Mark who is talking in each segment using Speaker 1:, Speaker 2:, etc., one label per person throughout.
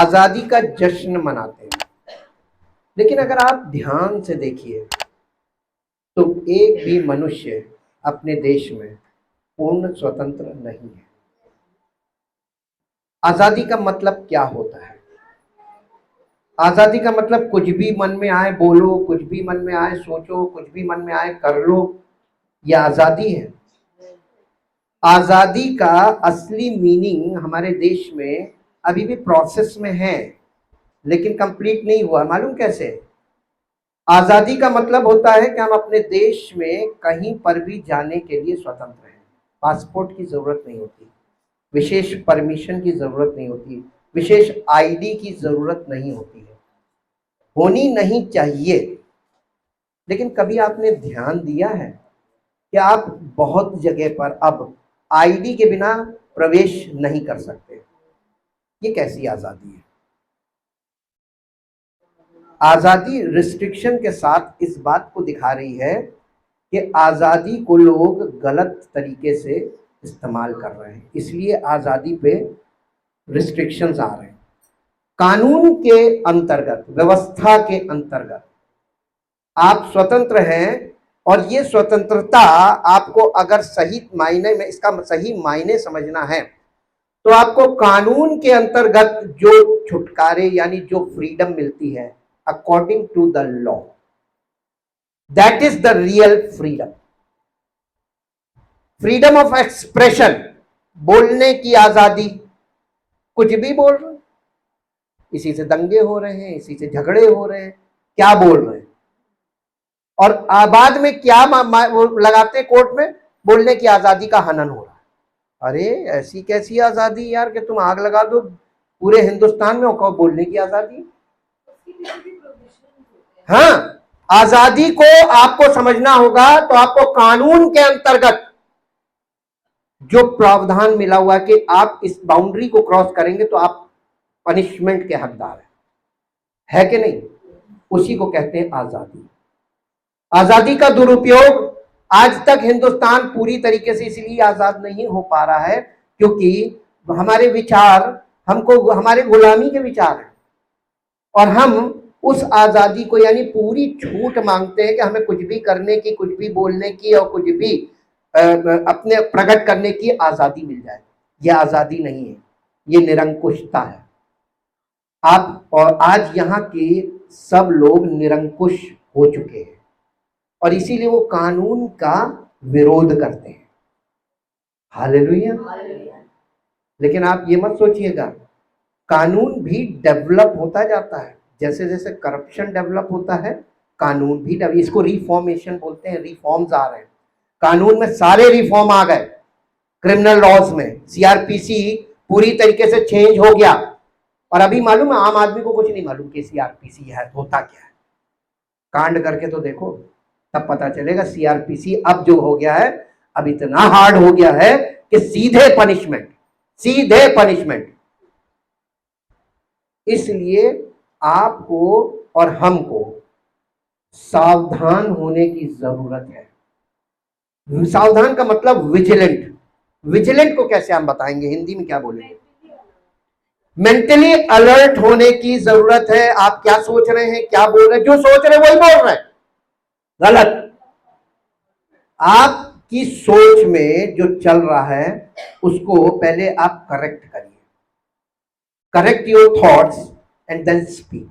Speaker 1: आजादी का जश्न मनाते हैं। लेकिन अगर आप ध्यान से देखिए तो एक भी मनुष्य अपने देश में पूर्ण स्वतंत्र नहीं है। आजादी का मतलब क्या होता है? आजादी का मतलब कुछ भी मन में आए बोलो, कुछ भी मन में आए सोचो, कुछ भी मन में आए कर लो, यह आजादी है। आजादी का असली मीनिंग हमारे देश में अभी भी प्रोसेस में है, लेकिन कंप्लीट नहीं हुआ। मालूम कैसे? आजादी का मतलब होता है कि हम अपने देश में कहीं पर भी जाने के लिए स्वतंत्र हैं। पासपोर्ट की जरूरत नहीं होती, विशेष परमिशन की जरूरत नहीं होती, विशेष आईडी की जरूरत नहीं होती है, होनी नहीं चाहिए। लेकिन कभी आपने ध्यान दिया है कि आप बहुत जगह पर अब आईडी के बिना प्रवेश नहीं कर सकते? ये कैसी आजादी है? आजादी रिस्ट्रिक्शन के साथ इस बात को दिखा रही है कि आजादी को लोग गलत तरीके से इस्तेमाल कर रहे हैं, इसलिए आजादी पे रिस्ट्रिक्शंस आ रहे हैं। कानून के अंतर्गत, व्यवस्था के अंतर्गत आप स्वतंत्र हैं, और ये स्वतंत्रता आपको अगर सही मायने में, इसका सही मायने समझना है तो आपको कानून के अंतर्गत जो छुटकारे यानी जो फ्रीडम मिलती है according to the law, that is the real freedom. Freedom of expression, बोलने की आजादी, कुछ भी बोल रहे हैं, इसी से दंगे हो रहे हैं, इसी से झगड़े हो रहे हैं, क्या बोल रहे हैं, और बाद में क्या वो लगाते हैं कोर्ट में, बोलने की आजादी का हनन हो रहा है। अरे ऐसी कैसी आजादी यार कि तुम आग लगा दो पूरे हिंदुस्तान में, और बोलने की आजादी? हाँ, आजादी को आपको समझना होगा तो आपको कानून के अंतर्गत जो प्रावधान मिला हुआ है कि आप इस बाउंड्री को क्रॉस करेंगे तो आप पनिशमेंट के हकदार है कि नहीं, उसी को कहते हैं आजादी। आजादी का दुरुपयोग आज तक हिंदुस्तान पूरी तरीके से इसलिए आजाद नहीं हो पा रहा है क्योंकि हमारे विचार, हमको हमारे गुलामी के विचार हैं, और हम उस आजादी को यानी पूरी छूट मांगते हैं कि हमें कुछ भी करने की, कुछ भी बोलने की और कुछ भी अपने प्रकट करने की आजादी मिल जाए। यह आजादी नहीं है, ये निरंकुशता है। आप और आज यहाँ के सब लोग निरंकुश हो चुके हैं और इसीलिए वो कानून का विरोध करते हैं। हालेलुया। लेकिन आप ये मत सोचिएगा, कानून भी डेवलप होता जाता है। जैसे जैसे करप्शन डेवलप होता है, कानून भी इसको रिफॉर्मेशन बोलते हैं, रिफॉर्म्स आ रहे हैं कानून में, सारे रिफॉर्म आ गए। क्रिमिनल लॉज में सीआरपीसी पूरी तरीके से चेंज हो गया, और अभी मालूम है आम आदमी को कुछ नहीं मालूम कि सीआरपीसी है, होता क्या है। कांड करके तो देखो, तब पता चलेगा। सीआरपीसी अब जो हो गया है, अब इतना हार्ड हो गया है कि सीधे पनिशमेंट, सीधे पनिशमेंट। इसलिए आपको और हमको सावधान होने की जरूरत है। सावधान का मतलब विजिलेंट। विजिलेंट को कैसे हम बताएंगे, हिंदी में क्या बोलेंगे? मेंटली अलर्ट होने की जरूरत है। आप क्या सोच रहे हैं, क्या बोल रहे हैं, जो सोच रहे हैं वही बोल रहे हैं, गलत। आपकी सोच में जो चल रहा है उसको पहले आप करेक्ट करिए। Correct your thoughts and then speak.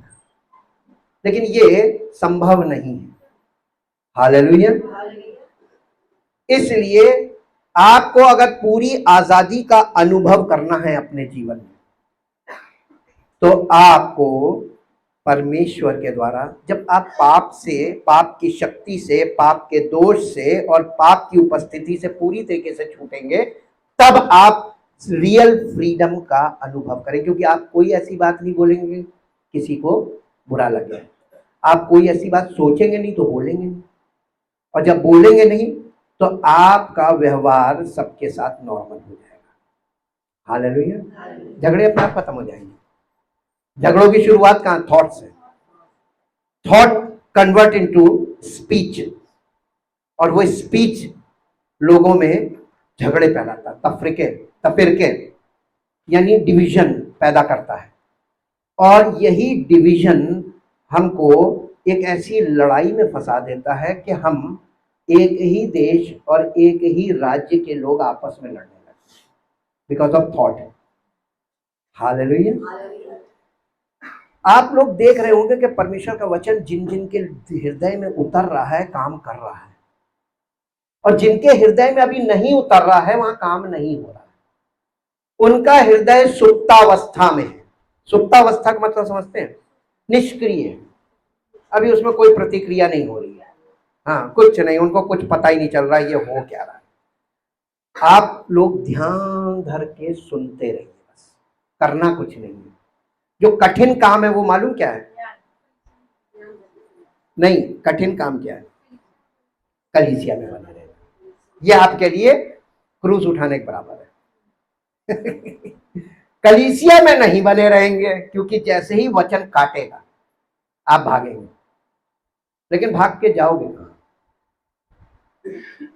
Speaker 1: लेकिन ये संभव नहीं है। हालेलुया। इसलिए आपको अगर पूरी आजादी का अनुभव करना है अपने जीवन में, तो आपको परमेश्वर के द्वारा, जब आप पाप से, पाप की शक्ति से, पाप के दोष से और पाप की उपस्थिति से पूरी तरीके से छूटेंगे, तब आप रियल फ्रीडम का अनुभव करें। क्योंकि आप कोई ऐसी बात नहीं बोलेंगे किसी को बुरा लगे, आप कोई ऐसी बात सोचेंगे नहीं तो बोलेंगे नहीं, और जब बोलेंगे नहीं तो आपका व्यवहार सबके साथ नॉर्मल हो जाएगा। हालेलुया। झगड़े अपने आप खत्म हो जाएंगे। झगड़ों की शुरुआत कहां? थॉट से। थॉट कन्वर्ट इनटू स्पीच, और वो स्पीच लोगों में झगड़े फैलाता, तफरीके, तफिरके यानी डिवीजन पैदा करता है। और यही डिवीजन हमको एक ऐसी लड़ाई में फंसा देता है कि हम एक ही देश और एक ही राज्य के लोग आपस में लड़ने लगते हैं बिकॉज ऑफ थॉट। हालेलुया। आप लोग देख रहे होंगे कि परमेश्वर का वचन जिन जिन के हृदय में उतर रहा है काम कर रहा है, और जिनके हृदय में अभी नहीं उतर रहा है वहां काम नहीं हो रहा है। उनका हृदय सुप्तावस्था में है। सुप्तावस्था का मतलब समझते हैं? निष्क्रिय है, अभी उसमें कोई प्रतिक्रिया नहीं हो रही है। हाँ, कुछ नहीं, उनको कुछ पता ही नहीं चल रहा ये हो क्या रहा है। आप लोग ध्यान धर के सुनते रहिए, बस करना कुछ नहीं है। जो कठिन काम है वो मालूम क्या है? नहीं, कठिन काम क्या है? कलीसिया में बने रहना। ये आपके लिए क्रूस उठाने के बराबर है। कलीसिया में नहीं बने रहेंगे, क्योंकि जैसे ही वचन काटेगा आप भागेंगे, लेकिन भाग के जाओगे कहां?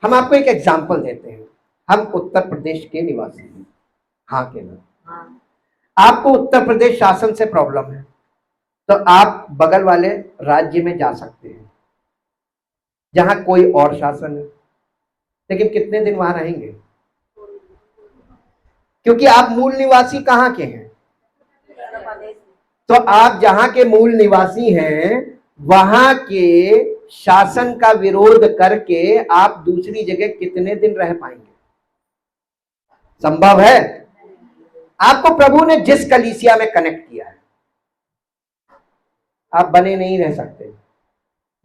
Speaker 1: हम आपको एक एग्जाम्पल देते हैं। हम उत्तर प्रदेश के निवासी हैं। हाँ के ना? आपको उत्तर प्रदेश शासन से प्रॉब्लम है तो आप बगल वाले राज्य में जा सकते हैं जहां कोई और शासन है, लेकिन कितने दिन वहां रहेंगे? क्योंकि आप मूल निवासी कहां के हैं। तो आप जहां के मूल निवासी हैं वहां के शासन का विरोध करके आप दूसरी जगह कितने दिन रह पाएंगे? संभव है? आपको प्रभु ने जिस कलीसिया में कनेक्ट किया है आप बने नहीं रह सकते,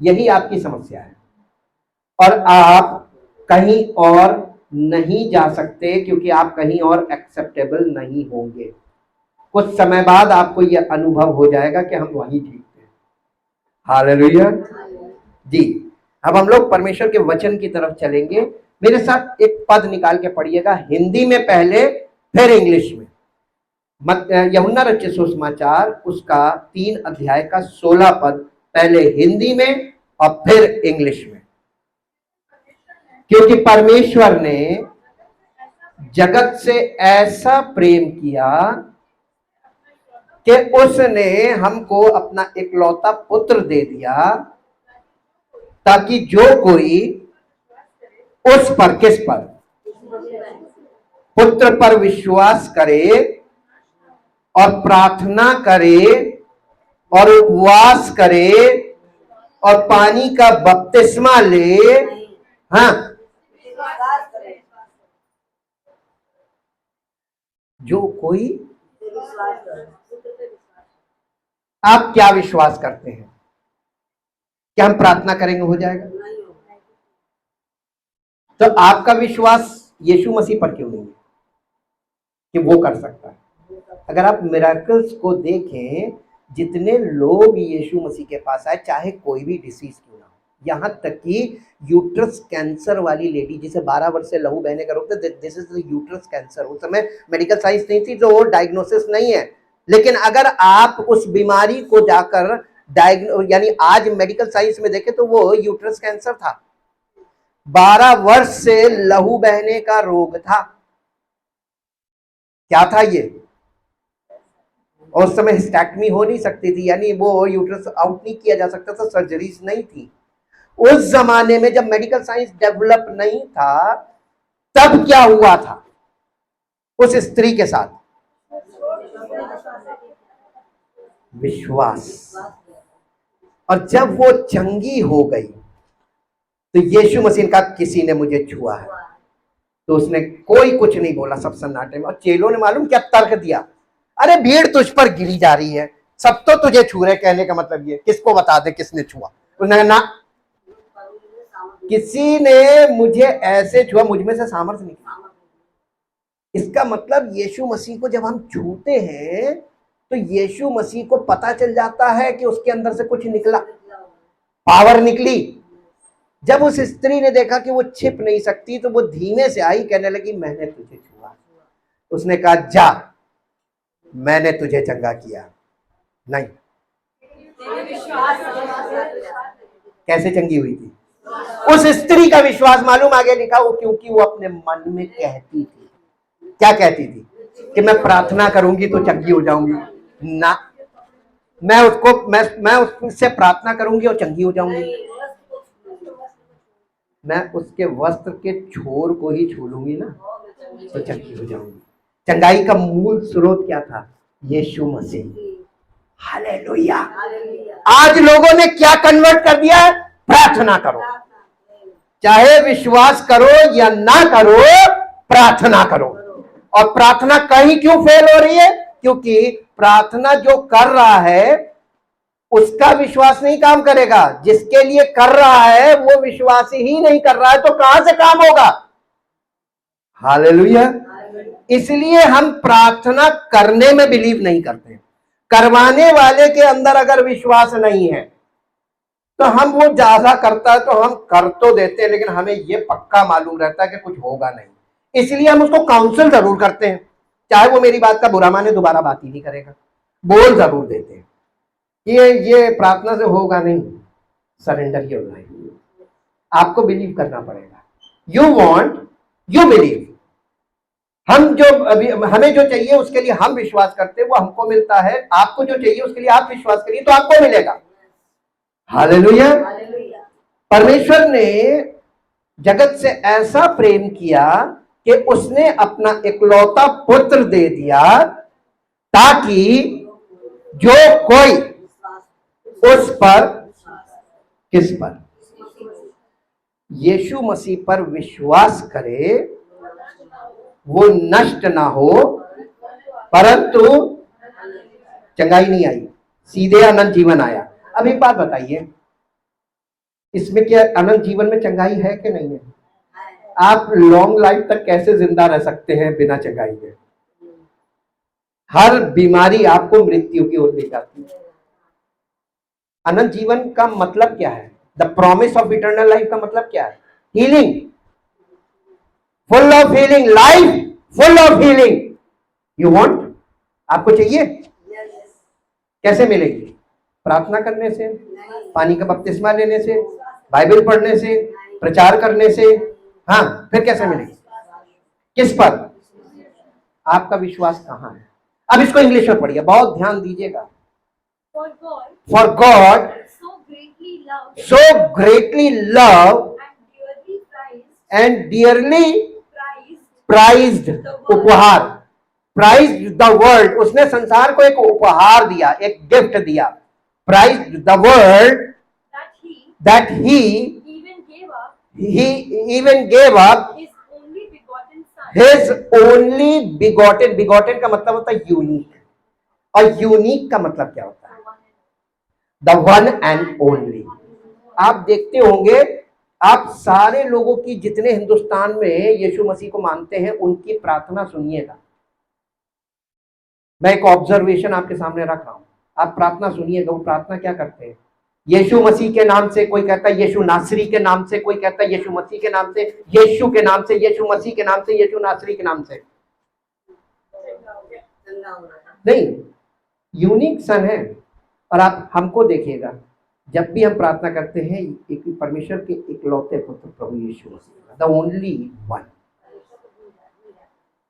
Speaker 1: यही आपकी समस्या है। और आप कहीं और नहीं जा सकते क्योंकि आप कहीं और एक्सेप्टेबल नहीं होंगे। कुछ समय बाद आपको यह अनुभव हो जाएगा कि हम वहीं ठीक थे। हालेलुया जी। अब हम लोग परमेश्वर के वचन की तरफ चलेंगे। मेरे साथ एक पद निकाल के पढ़िएगा, हिंदी में पहले फिर इंग्लिश में। यूहन्ना रचित सुसमाचार उसका 3 अध्याय का 16 पद, पहले हिंदी में और फिर इंग्लिश में। क्योंकि परमेश्वर ने जगत से ऐसा प्रेम किया कि उसने हमको अपना इकलौता पुत्र दे दिया, ताकि जो कोई उस पर, किस पर? पुत्र पर विश्वास करे और प्रार्थना करे और उपवास करे और पानी का बपतिस्मा ले। हाँ, जो कोई। आप क्या विश्वास करते हैं? क्या हम प्रार्थना करेंगे हो जाएगा? तो आपका विश्वास यीशु मसीह पर क्यों नहीं है कि वो कर सकता है? अगर आप मिराकल्स को देखें, जितने लोग यीशु मसीह के पास आए, चाहे कोई भी डिसीज क्यों ना हो, यहां तक कि यूट्रस कैंसर वाली लेडी जिसे 12 वर्ष से लहू बहने का रोग था, दिस इज यूट्रस कैंसर। उस समय मेडिकल साइंस नहीं थी तो वो डायग्नोसिस नहीं है, लेकिन अगर आप उस बीमारी को जाकर यानी आज मेडिकल साइंस में देखें तो वो यूट्रस कैंसर था। 12 वर्ष से लहू बहने का रोग था। क्या था ये? और उस समय हिस्टेक्टमी हो नहीं सकती थी, यानी वो यूट्रस आउट नहीं किया जा सकता था, सर्जरीज नहीं थी। उस जमाने में जब मेडिकल साइंस डेवलप नहीं था, तब क्या हुआ था उस स्त्री के साथ? विश्वास। और जब वो चंगी हो गई तो यीशु मसीह का किसी ने मुझे छुआ है, तो उसने कोई कुछ नहीं बोला, सब सन्नाटे में। और चेलों ने मालूम क्या तर्क दिया? अरे भीड़ तुझ पर गिरी जा रही है, सब तो तुझे छू रहे, कहने का मतलब ये किसको बता दे किसने छुआ। उसने ना, किसी ने मुझे ऐसे छुआ, मुझमें से सामर्थ्य निकला। इसका मतलब यीशु मसीह को जब हम छूते हैं तो यीशु मसीह को पता चल जाता है कि उसके अंदर से कुछ निकला, पावर निकली। जब उस स्त्री ने देखा कि वो छिप नहीं सकती तो वो धीमे से आई, कहने लगी मैंने तुझे छुआ। उसने कहा जा, मैंने तुझे चंगा किया। नहीं, कैसे चंगी हुई थी? उस स्त्री का विश्वास मालूम आगे लिखा, वो क्योंकि वो अपने मन में कहती थी। क्या कहती थी? कि मैं प्रार्थना करूंगी तो चंगी हो जाऊंगी। ना, मैं उससे प्रार्थना करूंगी और चंगी हो जाऊंगी। मैं उसके वस्त्र के छोर को ही छू लूंगी ना तो चंगी हो जाऊंगी। चंगाई का मूल स्रोत क्या था? यीशु मसीह। हालेलुया। आज लोगों ने क्या कन्वर्ट कर दिया है? प्रार्थना करो, चाहे विश्वास करो या ना करो, प्रार्थना करो। और प्रार्थना कहीं क्यों फेल हो रही है? क्योंकि प्रार्थना जो कर रहा है उसका विश्वास नहीं काम करेगा, जिसके लिए कर रहा है वो विश्वास ही नहीं कर रहा है, तो कहां से काम होगा? हालेलुया। इसलिए हम प्रार्थना करने में बिलीव नहीं करते। करवाने वाले के अंदर अगर विश्वास नहीं है तो हम वो ज्यादा करता है तो हम कर तो देते हैं, लेकिन हमें ये पक्का मालूम रहता है कि कुछ होगा नहीं। इसलिए हम उसको काउंसिल जरूर करते हैं, चाहे वो मेरी बात का बुरा माने, दोबारा बात ही नहीं करेगा, बोल जरूर देते हैं ये प्रार्थना से होगा नहीं। सरेंडर योर लाइफ, आपको बिलीव करना पड़ेगा। You want, you believe. हम जो हमें जो चाहिए उसके लिए हम विश्वास करते हैं, वो हमको मिलता है। आपको जो चाहिए उसके लिए आप विश्वास करिए तो आपको मिलेगा। हालेलुया। परमेश्वर ने जगत से ऐसा प्रेम किया कि उसने अपना इकलौता पुत्र दे दिया, ताकि जो कोई उस पर, किस पर? यीशु मसीह पर विश्वास करे, वो नष्ट ना हो, परंतु चंगाई नहीं आई, सीधे अनंत जीवन आया। अब एक बात बताइए, इसमें क्या अनंत जीवन में चंगाई है कि नहीं है? आप लॉन्ग लाइफ तक कैसे जिंदा रह सकते हैं बिना चंगाई के? हर बीमारी आपको मृत्यु की ओर ले जाती है। अनंत जीवन का मतलब क्या है? The promise of eternal life का मतलब क्या है? Healing, full of healing, life full of healing. You want? आपको चाहिए? कैसे मिलेगी? प्रार्थना करने से, पानी का बपतिस्मा लेने से, बाइबल पढ़ने से, प्रचार करने से। हाँ, फिर कैसे मिलेगी? किस पर? आपका विश्वास कहां है? अब इसको इंग्लिश में पढ़िए, बहुत ध्यान दीजिएगा। For God so greatly loved and dearly prized, उपहार, prized the world, उसने संसार को एक उपहार दिया, एक गिफ्ट दिया। prized the world that he even gave up his only begotten, begotten का मतलब होता है यूनिक, और यूनिक का मतलब क्या होता है? The one and only. आप देखते होंगे, आप सारे लोगों की, जितने हिंदुस्तान में यीशु मसीह को मानते हैं, उनकी प्रार्थना सुनिएगा। मैं एक ऑब्जर्वेशन आपके सामने रख रहा हूं, आप प्रार्थना सुनिएगा। वो प्रार्थना क्या करते हैं? यीशु मसीह के नाम से, कोई कहता है यीशु नासरी के नाम से, कोई कहता है यीशु मसीह के नाम से, यीशु के नाम से, यीशु मसीह के नाम से, यीशु नासरी के नाम से। नहीं, यूनिक सन है। और आप हमको देखिएगा, जब भी हम प्रार्थना करते हैं, एक परमेश्वर के इकलौते पुत्र प्रभु Yeshu Masih, the only one.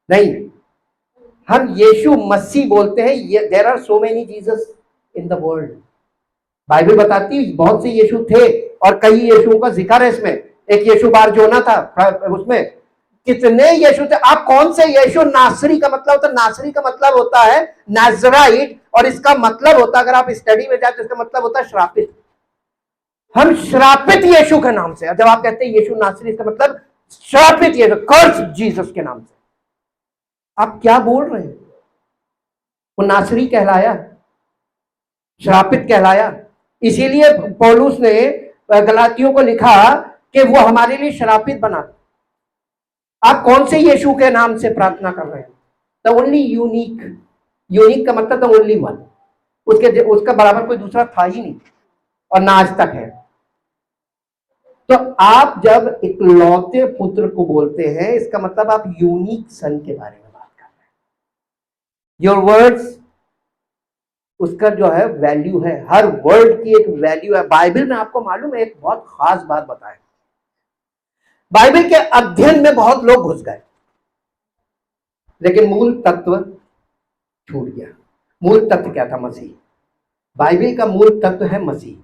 Speaker 1: नहीं, हम यीशु मसीह बोलते हैं। There are so many Jesus in the world. Bible बताती है बहुत से यीशु थे, और कई यीशुओं का जिक्र है इसमें। एक यीशु बार जोना था, उसमें कितने यीशु थे। आप कौन से यीशु? नासरी का मतलब होता है, नासरी का मतलब होता है नाजराइट, और इसका मतलब होता है, अगर आप स्टडी में जाए तो इसका मतलब होता है श्रापित। हम श्रापित यीशु के नाम से, जब आप कहते हैं यीशु नासरी, इसका मतलब श्रापित यीशु, कर्स जीसस के नाम से। आप क्या बोल रहे हैं? वो नासरी कहलाया, श्रापित कहलाया। इसीलिए पौलुस ने गलातियों को लिखा कि वो हमारे लिए श्रापित बना। आप कौन से यीशु के नाम से प्रार्थना कर रहे हैं? The only unique. यूनिक का मतलब द ओनली वन, उसका बराबर कोई दूसरा था ही नहीं, और ना आज तक है। तो आप जब इकलौते पुत्र को बोलते हैं, इसका मतलब आप यूनिक सन के बारे में बात कर रहे हैं। योर वर्ड्स, उसका जो है वैल्यू है, हर वर्ड की एक वैल्यू है। बाइबल में आपको मालूम है, एक बहुत खास बात बताएं, बाइबल के अध्ययन में बहुत लोग घुस गए, लेकिन मूल तत्व छूट गया। मूल तत्व क्या था? मसीह। बाइबल का मूल तत्व है मसीह।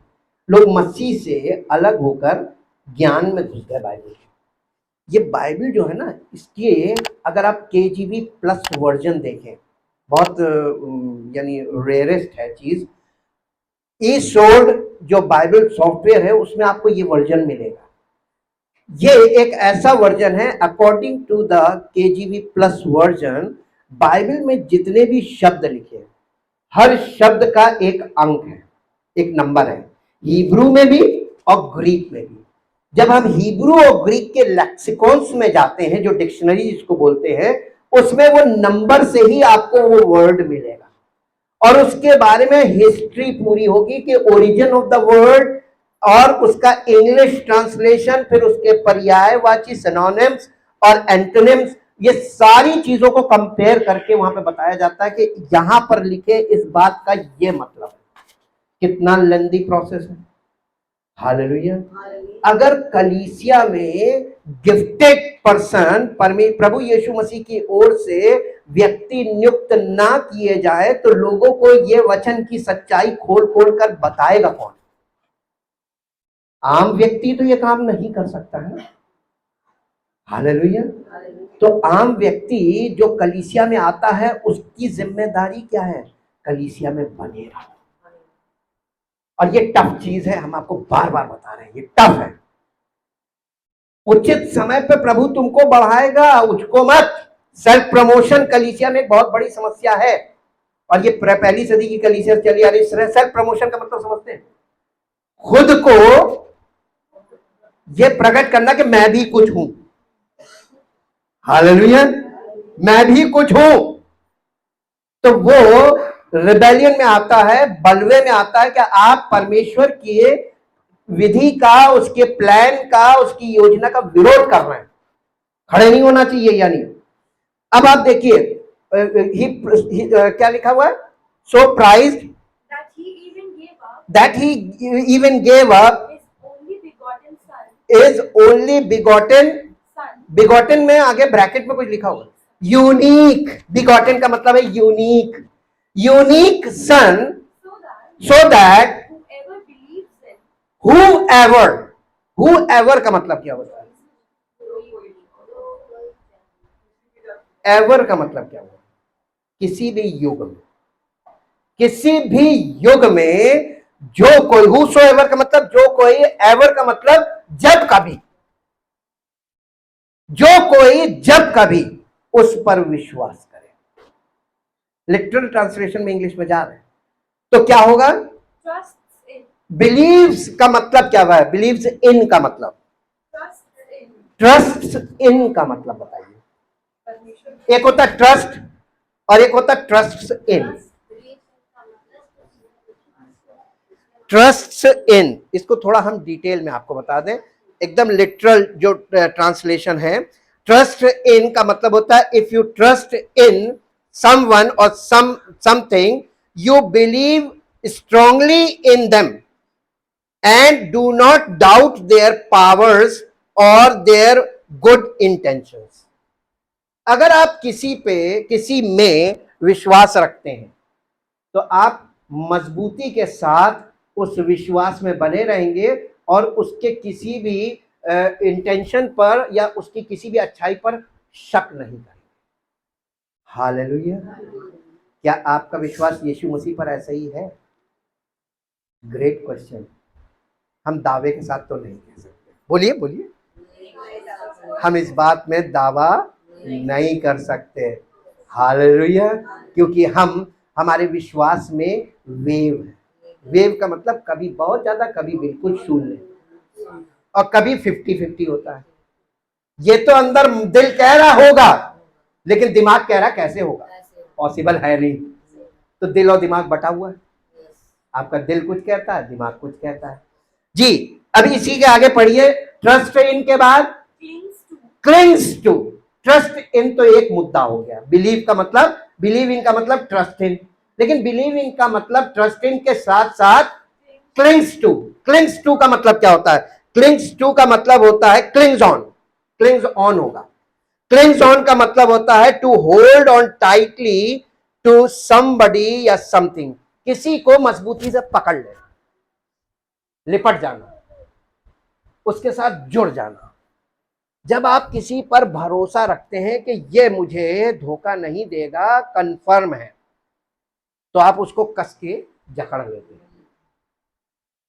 Speaker 1: लोग मसीह से अलग होकर ज्ञान में घुस गए बाइबल के। ये बाइबल जो है ना, इसके अगर आप KJV प्लस वर्जन देखें, बहुत यानी रेयरेस्ट है चीज। ई सोर्ड जो बाइबल सॉफ्टवेयर है उसमें आपको ये वर्जन मिलेगा। ये एक ऐसा वर्जन है, according to the KJV plus version, Bible में जितने भी शब्द लिखे हैं हर शब्द का एक अंक है, एक नंबर है, हिब्रू में भी और ग्रीक में भी। जब हम हिब्रू और ग्रीक के लेक्सिकॉन्स में जाते हैं, जो डिक्शनरी जिसको बोलते हैं, उसमें वो नंबर से ही आपको वो वर्ड मिलेगा और उसके बारे में हिस्ट्री पूरी होगी कि ओरिजिन ऑफ द वर्ड और उसका इंग्लिश ट्रांसलेशन, फिर उसके पर्यायवाची सिनोनिम्स और एंटोनिम्स, ये सारी चीजों को कंपेयर करके वहां पे बताया जाता है कि यहां पर लिखे इस बात का ये मतलब है। कितना लेंदी प्रोसेस है। हालेलुया। अगर कलीसिया में गिफ्टेड पर्सन प्रभु यीशु मसीह की ओर से व्यक्ति नियुक्त ना किए जाए तो लोगों को ये वचन की सच्चाई खोल खोल कर बताएगा कौन? आम व्यक्ति तो ये काम नहीं कर सकता है। हालेलुया। तो आम व्यक्ति जो कलीसिया में आता है उसकी जिम्मेदारी क्या है? कलीसिया में बने रहो। और ये टफ चीज है, हम आपको बार बार बता रहे हैं, ये टफ है। उचित समय पे प्रभु तुमको बढ़ाएगा, उसको मत। सेल्फ प्रमोशन कलीसिया में एक बहुत बड़ी समस्या है और ये पहली सदी की कलीसिया चली आ रही। सेल्फ प्रमोशन का मतलब समझते हैं? खुद को ये प्रकट करना कि मैं भी कुछ हूं। हालेलुया, मैं भी कुछ हूं। तो वो रिबेलियन में आता है, बलवे में आता है कि आप परमेश्वर की विधि का, उसके प्लान का, उसकी योजना का विरोध कर रहे हैं। खड़े नहीं होना चाहिए। यानी अब आप देखिए क्या लिखा हुआ है? So prized that he even gave up is only begotten. Begotten में आगे ब्रैकेट में कुछ लिखा होगा, यूनिक। बिगॉटन का मतलब है unique, unique son, so that whoever का मतलब क्या होता है? एवर का मतलब क्या होता है? किसी भी युग में, किसी भी युग में जो कोई, whosoever का मतलब जो कोई, एवर का मतलब जब कभी, जो कोई जब कभी उस पर विश्वास करे। लिटरल ट्रांसलेशन में इंग्लिश में जा रहे हैं तो क्या होगा? बिलीव्स का मतलब क्या हुआ है? बिलीव्स इन का मतलब, ट्रस्ट इन का मतलब बताइए। एक होता ट्रस्ट और एक होता ट्रस्ट इन। ट्रस्ट इन, इसको थोड़ा हम डिटेल में आपको बता दें। एकदम लिटरल जो ट्रांसलेशन है, ट्रस्ट इन का मतलब होता है if you trust in someone और something, you believe strongly in them and do not doubt their powers or their good intentions। अगर आप किसी पे, किसी में विश्वास रखते हैं तो आप मजबूती के साथ उस विश्वास में बने रहेंगे और उसके किसी भी इंटेंशन पर या उसकी किसी भी अच्छाई पर शक नहीं करेंगे। हालेलुया। क्या आपका विश्वास यीशु मसीह पर ऐसा ही है? Great question. हम दावे के साथ तो नहीं कह सकते। बोलिए बोलिए। हम इस बात में दावा नहीं कर सकते। हालेलुया। क्योंकि हम, हमारे विश्वास में वेव है। वेव का मतलब कभी बहुत ज्यादा, कभी बिल्कुल शून्य, और कभी 50-50 होता है। ये तो अंदर दिल कह रहा होगा लेकिन दिमाग कह रहा कैसे होगा, पॉसिबल है नहीं। तो दिल और दिमाग बटा हुआ है। आपका दिल कुछ कहता है, दिमाग कुछ कहता है जी। अब इसी के आगे पढ़िए। ट्रस्ट इन के बाद क्लिंग्स टू। ट्रस्ट इन तो एक मुद्दा हो गया। बिलीव का मतलब, बिलीव इन का मतलब ट्रस्ट इन, लेकिन बिलीव इन का मतलब ट्रस्ट इन के साथ साथ क्लिंग्स टू। क्लिंग्स टू का मतलब क्या होता है? क्लिंग्स टू का मतलब होता है क्लिंग्स ऑन। क्लिंग्स ऑन होगा। क्लिंग्स ऑन का मतलब होता है to hold on tightly to somebody या समथिंग। किसी को मजबूती से पकड़ लेना, लिपट जाना, उसके साथ जुड़ जाना। जब आप किसी पर भरोसा रखते हैं कि ये मुझे धोखा नहीं देगा, कंफर्म है, तो आप उसको कस के जकड़ लेते हैं,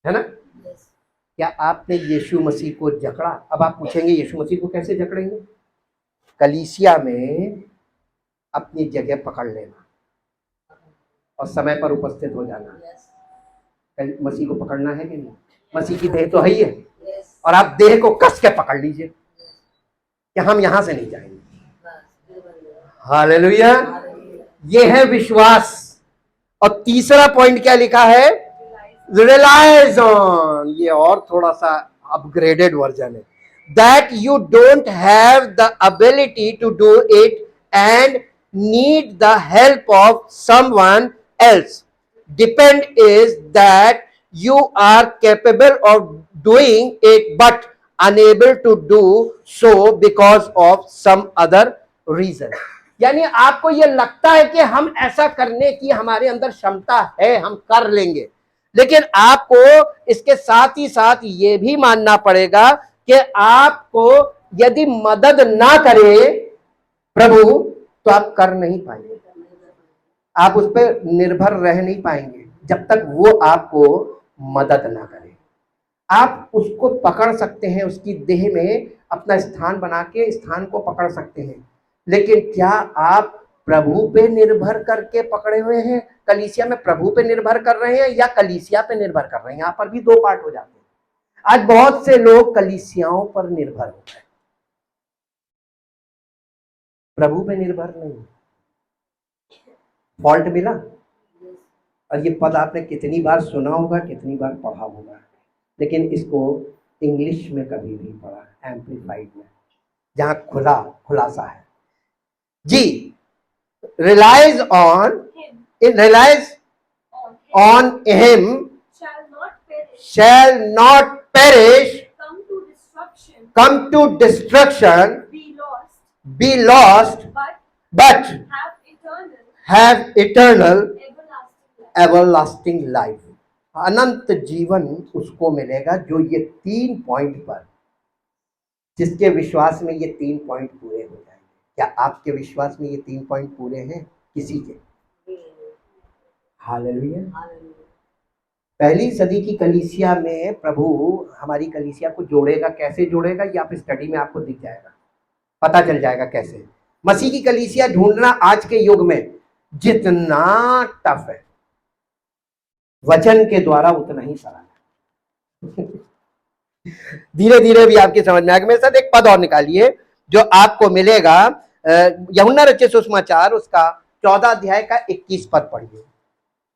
Speaker 1: है ना? क्या आपने यीशु मसीह को जकड़ा? अब आप पूछेंगे यीशु मसीह को कैसे जकड़ेंगे? कलीसिया में अपनी जगह पकड़ लेना और समय पर उपस्थित हो जाना। मसीह को पकड़ना है कि नहीं? मसीह की देह तो है ही है, और आप देह को कस के पकड़ लीजिए कि हम यहां से नहीं जाएंगे। हालेलुया। ये है विश्वास। और तीसरा पॉइंट क्या लिखा है? Relies on. ये और थोड़ा सा अपग्रेडेड वर्जन है। That you don't have the ability to do it and need the help of someone else. Depend is that you are capable of doing it but unable to do so because of some other reason. यानी आपको ये लगता है कि हम ऐसा करने की हमारे अंदर क्षमता है, हम कर लेंगे, लेकिन आपको इसके साथ ही साथ ये भी मानना पड़ेगा कि आपको यदि मदद ना करे प्रभु तो आप कर नहीं पाएंगे, आप उस पर निर्भर रह नहीं पाएंगे जब तक वो आपको मदद ना करे। आप उसको पकड़ सकते हैं, उसकी देह में अपना स्थान बना के स्थान को पकड़ सकते हैं, लेकिन क्या आप प्रभु पे निर्भर करके पकड़े हुए हैं? कलीसिया में प्रभु पे निर्भर कर रहे हैं या कलीसिया पे निर्भर कर रहे हैं? यहाँ पर भी दो पार्ट हो जाते हैं। आज बहुत से लोग कलीसियाओं पर निर्भर हो गए, प्रभु पे निर्भर नहीं। फॉल्ट मिला? और ये पद आपने कितनी बार सुना होगा, कितनी बार पढ़ा होगा, लेकिन इसको इंग्लिश में कभी नहीं पढ़ा, एम्प्लीफाइड में, जहां खुलासा है जी। Relies on him shall not perish, come to destruction, be lost, but have eternal everlasting life. अनंत जीवन उसको मिलेगा जो ये 3 पॉइंट पर, जिसके विश्वास में ये 3 पॉइंट पूरे हो जाएंगे। क्या आपके विश्वास में ये 3 पॉइंट पूरे हैं किसी के? हालेलुया। पहली सदी की कलीसिया में प्रभु हमारी कलीसिया को जोड़ेगा। कैसे जोड़ेगा? ये आप स्टडी में आपको दिख जाएगा, पता चल जाएगा कैसे। मसीह की कलीसिया ढूंढना आज के युग में जितना टफ है, वचन के द्वारा उतना ही सरल है। धीरे धीरे भी आपकी समझ में आएगा। मेरे साथ एक पद और निकालिए जो आपको मिलेगा, यूहन्ना रचित सुसमाचार उसका 14 अध्याय का 21 पद पढ़िए।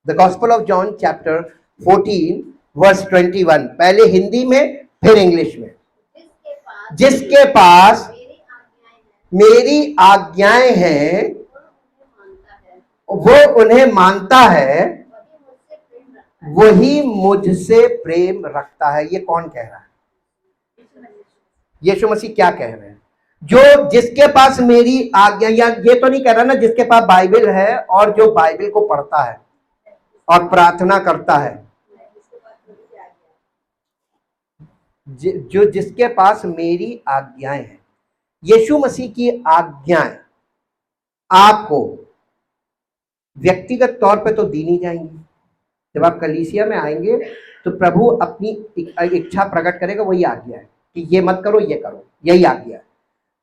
Speaker 1: The gospel of John chapter 14 verse 21, पहले हिंदी में फिर इंग्लिश में। जिसके पास मेरी आज्ञाएं हैं वो उन्हें मानता है, वही मुझसे प्रेम रखता है। ये कौन कह रहा है? यीशु मसीह क्या कह रहे हैं? जो जिसके पास मेरी आज्ञा, या ये तो नहीं कह रहा ना जिसके पास बाइबल है और जो बाइबल को पढ़ता है और प्रार्थना करता है, जो जिसके पास मेरी आज्ञाएं हैं। यीशु मसीह की आज्ञाएं आपको व्यक्तिगत तौर पे तो दी नहीं जाएंगी। जब आप कलीसिया में आएंगे तो प्रभु अपनी इच्छा प्रकट करेगा, वही आज्ञा है कि ये मत करो, ये करो, यही आज्ञा है।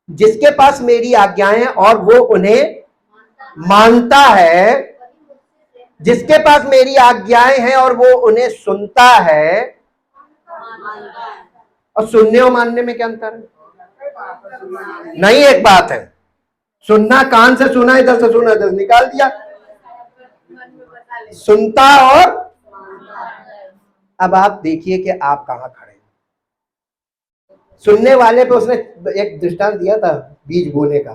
Speaker 1: जिसके पास मेरी आज्ञाएं हैं और वो उन्हें मानता है, जिसके पास मेरी आज्ञाएं हैं और वो उन्हें सुनता है। और सुनने और मानने में क्या अंतर है? नहीं, एक बात है। सुनना, कान से सुना, इधर से सुना, इधर निकाल दिया, सुनता और। अब आप देखिए कि आप कहां खड़े हैं। सुनने वाले पे उसने एक दृष्टांत दिया था बीज बोने का।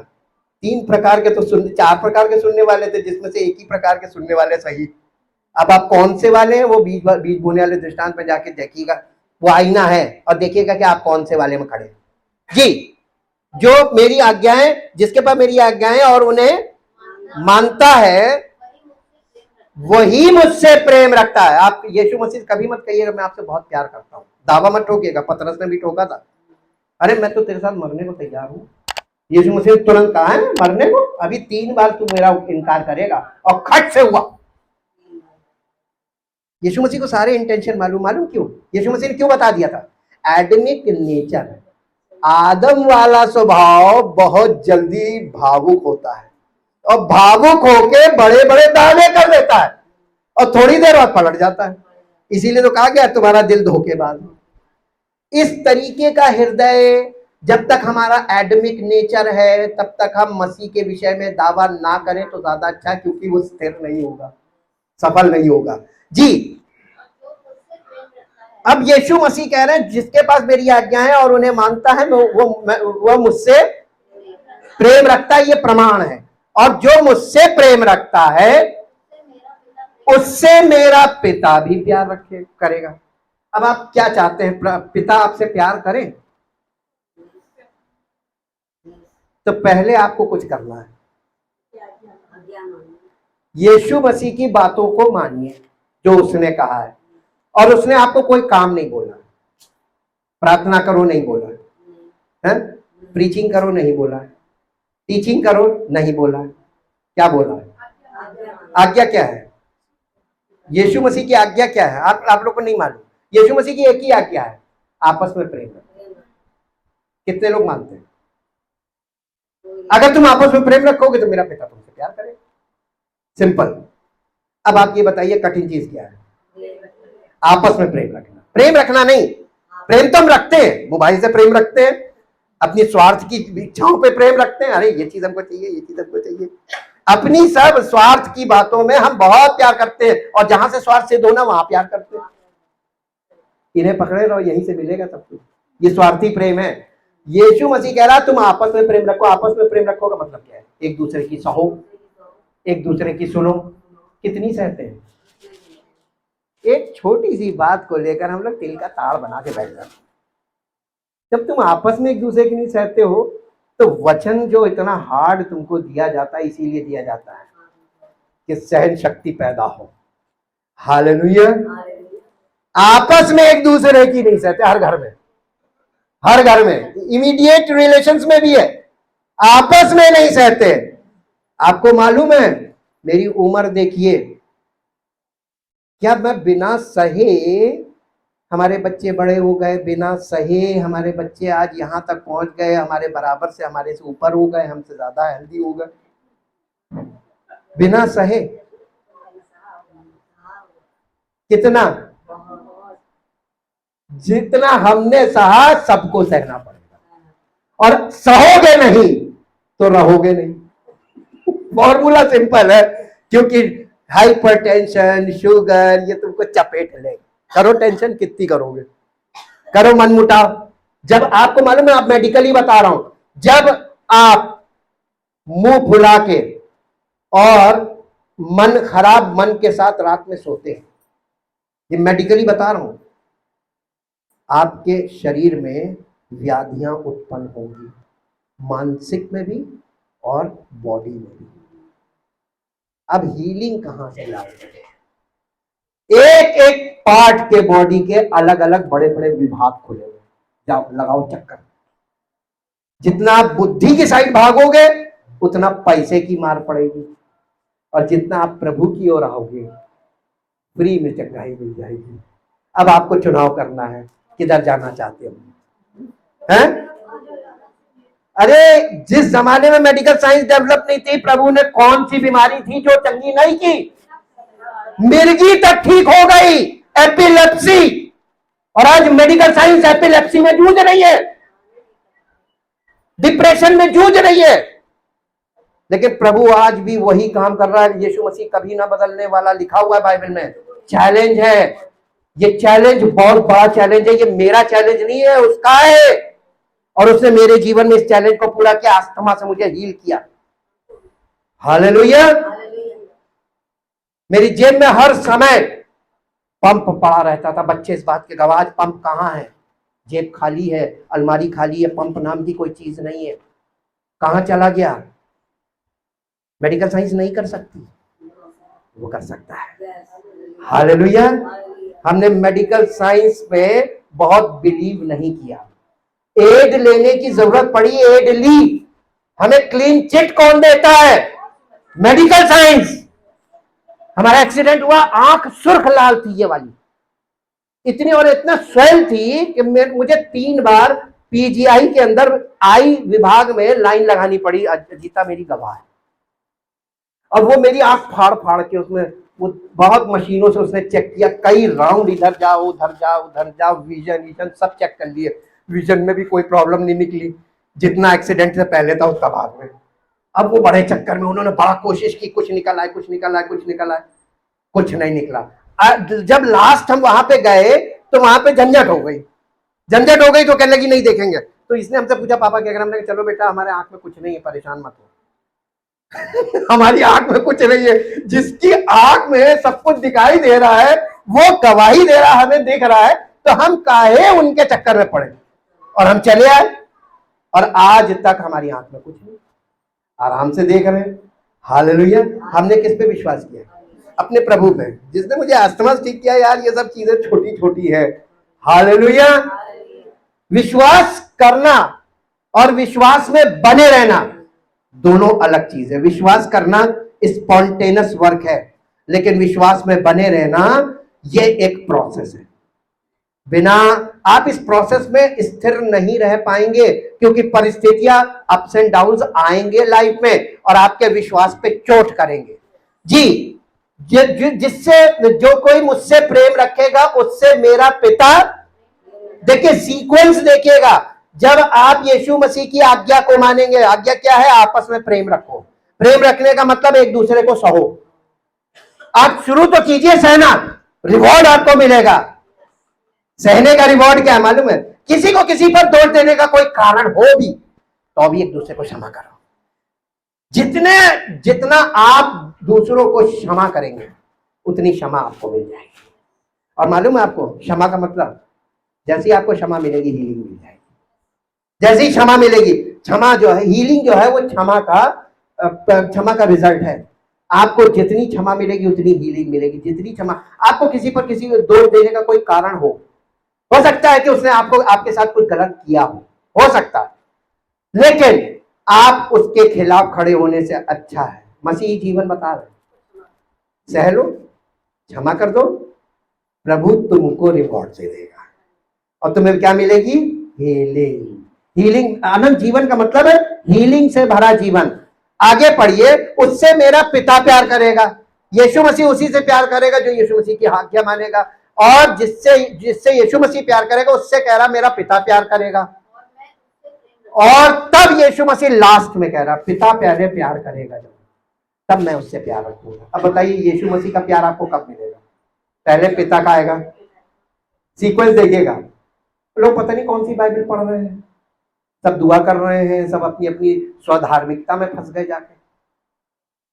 Speaker 1: 3 प्रकार के तो 4 प्रकार के सुनने वाले थे, जिसमें से एक ही प्रकार के सुनने वाले सही। अब आप कौन से वाले हैं? वो बीज बोने वाले दृष्टांत पे जाके देखिएगा, वो आईना है, और देखिएगा कि आप कौन से वाले में खड़े जी। जो मेरी आज्ञाएं, जिसके पास मेरी आज्ञाएं और उन्हें मानता है, वही मुझसे प्रेम रखता है। आप यीशु मसीह कभी मत कहिएगा मैं आपसे बहुत प्यार करता हूं, दावा मत ठोकिएगा, पतरस ने भी ठोका था, अरे मैं तो तेरे साथ मरने को तैयार हूं। यीशु मसीह ने तुरंत कहा है मरने को, अभी 3 बार तू मेरा इनकार करेगा, और खट से हुआ। यीशु मसीह को सारे इंटेंशन मालूम क्यों? यीशु मसीह ने क्यों बता दिया था? एडमिक नेचर, आदम वाला स्वभाव बहुत जल्दी भावुक होता है, और भावुक होके बड़े बड़े दावे कर देता है, और थोड़ी देर बाद पलट जाता है। इसीलिए तो कहा गया तुम्हारा दिल धोखेबाज। इस तरीके का हृदय जब तक हमारा एडमिक नेचर है तब तक हम मसीह के विषय में दावा ना करें तो ज्यादा अच्छा, क्योंकि वो स्थिर नहीं होगा, सफल नहीं होगा जी। अब यीशु मसीह कह रहे हैं जिसके पास मेरी आज्ञा है और उन्हें मानता है वो मुझसे प्रेम रखता है, ये प्रमाण है। और जो मुझसे प्रेम रखता है उससे मेरा पिता भी प्यार रखे करेगा। अब आप क्या चाहते हैं, पिता आपसे प्यार करें? तो पहले आपको कुछ करना है, यीशु मसीह की बातों को मानिए जो उसने कहा है। और उसने आपको कोई काम नहीं बोला, प्रार्थना करो नहीं बोला है, प्रीचिंग करो नहीं बोला है, टीचिंग करो नहीं बोला है, क्या बोला है? आज्ञा क्या है? यीशु मसीह की आज्ञा क्या है? आप लोग को नहीं मालूम? यीशु मसीह की एक ही आज्ञा है, आपस में प्रेम रखो। कितने लोग मानते हैं? अगर तुम आपस में प्रेम रखोगे तो मेरा पिता तुमसे प्यार करेगा, सिंपल। अब आप ये बताइए कठिन चीज क्या है? आपस में प्रेम रखना। प्रेम रखना नहीं, प्रेम तो हम रखते हैं, मोबाइल से प्रेम रखते हैं, अपनी स्वार्थ की इच्छाओं पे प्रेम रखते हैं, अरे ये चीज हमको चाहिए, ये चीज हमको चाहिए, अपनी सब स्वार्थ की बातों में हम बहुत प्यार करते हैं, और जहां से स्वार्थ सिद्ध होना वहां प्यार करते हैं। इन्हें पकड़े रहो, यहीं से मिलेगा सब कुछ। ये स्वार्थी प्रेम है। यीशु मसीह कह रहा तुम आपस में प्रेम रखो। आपस में प्रेम रखो का मतलब क्या है? एक दूसरे की सहो, एक दूसरे की सुनो। कितनी सहते हैं? एक छोटी सी बात को लेकर हम लोग तिल का ताड़ बना के बैठ जाते। जब तुम आपस में एक दूसरे की नहीं सहते हो तो वचन जो इतना हार्ड तुमको दिया जाता है, इसीलिए दिया जाता है कि सहन शक्ति पैदा हो। हालेलुया। आपस में एक दूसरे की नहीं सहते, हर घर में, हर घर में, इमीडिएट रिलेशंस में भी है, आपस में नहीं सहते। आपको मालूम है, मेरी उम्र देखिए, क्या मैं बिना सहे, हमारे बच्चे बड़े हो गए, बिना सहे हमारे बच्चे आज यहां तक पहुंच गए, हमारे बराबर से, हमारे से ऊपर हो गए, हमसे ज्यादा हेल्दी हो गए, बिना सहे। कितना? जितना हमने सहा सबको सहना पड़ेगा, और सहोगे नहीं तो रहोगे नहीं। फॉर्मूला सिंपल है, क्योंकि हाइपरटेंशन, शुगर, ये तुमको चपेट ले। करो टेंशन, कितनी करोगे? करो मन मुटाव। जब आपको मालूम है, आप मेडिकली बता रहा हूं, जब आप मुंह फुला के और मन खराब मन के साथ रात में सोते हैं, ये मेडिकली बता रहा हूं, आपके शरीर में व्याधियां उत्पन्न होंगी, मानसिक में भी और बॉडी में भी। अब हीलिंग कहां से लाओगे? एक एक पार्ट के बॉडी के अलग अलग बड़े बड़े विभाग खुले हुए, जाओ लगाओ चक्कर। जितना आप बुद्धि की साइड भागोगे उतना पैसे की मार पड़ेगी, और जितना आप प्रभु की ओर आओगे फ्री में चंगाई मिल जाएगी। अब आपको चुनाव करना है, किधर जाना चाहते हो? हैं? अरे जिस जमाने में मेडिकल साइंस डेवलप नहीं थी, प्रभु ने कौन सी बीमारी थी जो चंगी नहीं की? मिर्गी तक ठीक हो गई, एपिलेप्सी। और आज मेडिकल साइंस एपिलेप्सी में जूझ रही है, डिप्रेशन में जूझ रही है, लेकिन प्रभु आज भी वही काम कर रहा है। यीशु मसीह कभी ना बदलने वाला, लिखा हुआ है बाइबल में। चैलेंज है, ये चैलेंज बहुत बड़ा चैलेंज है, ये मेरा चैलेंज नहीं है, उसका है, और उसने मेरे जीवन में इस चैलेंज को पूरा किया, अस्थमा से मुझे हील किया। हालेलुया। मेरी जेब में हर समय पंप पड़ा रहता था, बच्चे इस बात के गवाह, पंप कहाँ है? जेब खाली है, अलमारी खाली है, पंप नाम की कोई चीज नहीं है, कहां चला गया? मेडिकल साइंस नहीं कर सकती, वो कर सकता है। हालेलुया। हमने मेडिकल साइंस में बहुत बिलीव नहीं किया, एड लेने की जरूरत पड़ी, एड ली। हमें क्लीन चिट कौन देता है? Medical science. हमारा एक्सीडेंट हुआ, आंख सुर्ख लाल थी ये वाली, इतनी और इतना स्वेल थी कि मुझे 3 बार पीजीआई के अंदर आई विभाग में लाइन लगानी पड़ी। अजीता मेरी गवाह है। और वो मेरी आंख फाड़ फाड़ के उसमें वो बहुत मशीनों से उसने चेक किया, कई राउंड, इधर जाओ उधर जाओ उधर जाओ, विजन सब चेक कर लिए, विजन में भी कोई प्रॉब्लम नहीं निकली, जितना एक्सीडेंट से पहले था उसका बाद में। अब वो बड़े चक्कर में उन्होंने बड़ा कोशिश की, कुछ निकल आए कुछ निकल आए कुछ निकल आए, कुछ नहीं निकला। जब लास्ट हम वहां पे गए तो वहां पे झंझट हो गई, झंझट हो गई तो कहने लगी नहीं देखेंगे। तो इसने हमसे पूछा पापा क्या करें? हमने कहा चलो बेटा हमारे आंख में कुछ नहीं है, परेशान मत हो। हमारी आंख में कुछ नहीं है, जिसकी आंख में सब कुछ दिखाई दे रहा है वो गवाही दे रहा है, हमें दिख रहा है, तो हम काहे उनके चक्कर में पड़े। और हम चले आए और आज तक हमारी आंख में कुछ नहीं, आराम से देख रहे हैं। हालेलुया। हमने किस पे विश्वास किया? अपने प्रभु पे, जिसने मुझे अस्थमा ठीक किया। यार ये सब चीजें छोटी छोटी है। हालेलुया। विश्वास करना और विश्वास में बने रहना दोनों अलग चीज है। विश्वास करना स्पॉन्टेनियस वर्क है, लेकिन विश्वास में बने रहना ये एक प्रोसेस है। बिना आप इस प्रोसेस में स्थिर नहीं रह पाएंगे, क्योंकि परिस्थितियां अप्स एंड डाउन्स आएंगे लाइफ में और आपके विश्वास पे चोट करेंगे। जी, जिससे जो कोई मुझसे प्रेम रखेगा उससे मेरा पिता, देखिए सीक्वेंस देखिएगा, जब आप यीशु मसीह की आज्ञा को मानेंगे, आज्ञा क्या है? आपस में प्रेम रखो। प्रेम रखने का मतलब एक दूसरे को सहो। आप शुरू तो कीजिए सहना, रिवॉर्ड आपको मिलेगा। सहने का रिवॉर्ड क्या है मालूम है? किसी को किसी पर दोष देने का कोई कारण हो भी तो भी एक दूसरे को क्षमा करो। जितना आप दूसरों को क्षमा करेंगे उतनी क्षमा आपको मिल जाएगी। और मालूम है आपको क्षमा का मतलब? जैसी आपको क्षमा मिलेगी हीलिंग मिल जाएगी। जैसी क्षमा मिलेगी, क्षमा जो है, हीलिंग जो है वो क्षमा का रिजल्ट है। आपको जितनी क्षमा मिलेगी उतनी हीलिंग मिलेगी। जितनी क्षमा, आपको किसी पर किसी को दोष देने का कोई कारण हो सकता है कि उसने आपके साथ कुछ गलत किया हो सकता है, लेकिन आप उसके खिलाफ खड़े होने से अच्छा है, मसीही जीवन बता रहे, सह लो, क्षमा कर दो, प्रभु तुमको रिवॉर्ड दे देगा और तुम्हें क्या मिलेगी? हीलिंग। हीलिंग, अनंत जीवन का मतलब है हीलिंग से भरा जीवन। आगे पढ़िए, उससे मेरा पिता प्यार करेगा। यीशु मसीह उसी से प्यार करेगा जो यीशु मसीह की आज्ञा मानेगा, और जिससे यीशु मसीह प्यार करेगा उससे कह रहा मेरा पिता प्यार करेगा। और तब यीशु मसीह लास्ट में कह रहा पिता पहले प्यार करेगा जब, तब मैं उससे प्यार रखूंगा। अब बताइए यीशु मसीह का प्यार आपको कब मिलेगा? पहले पिता का आएगा। सीक्वेंस देखिएगा। लोग पता नहीं कौन सी बाइबल पढ़ रहे हैं, सब दुआ कर रहे हैं, सब अपनी अपनी स्वधार्मिकता में फंस गए जाके,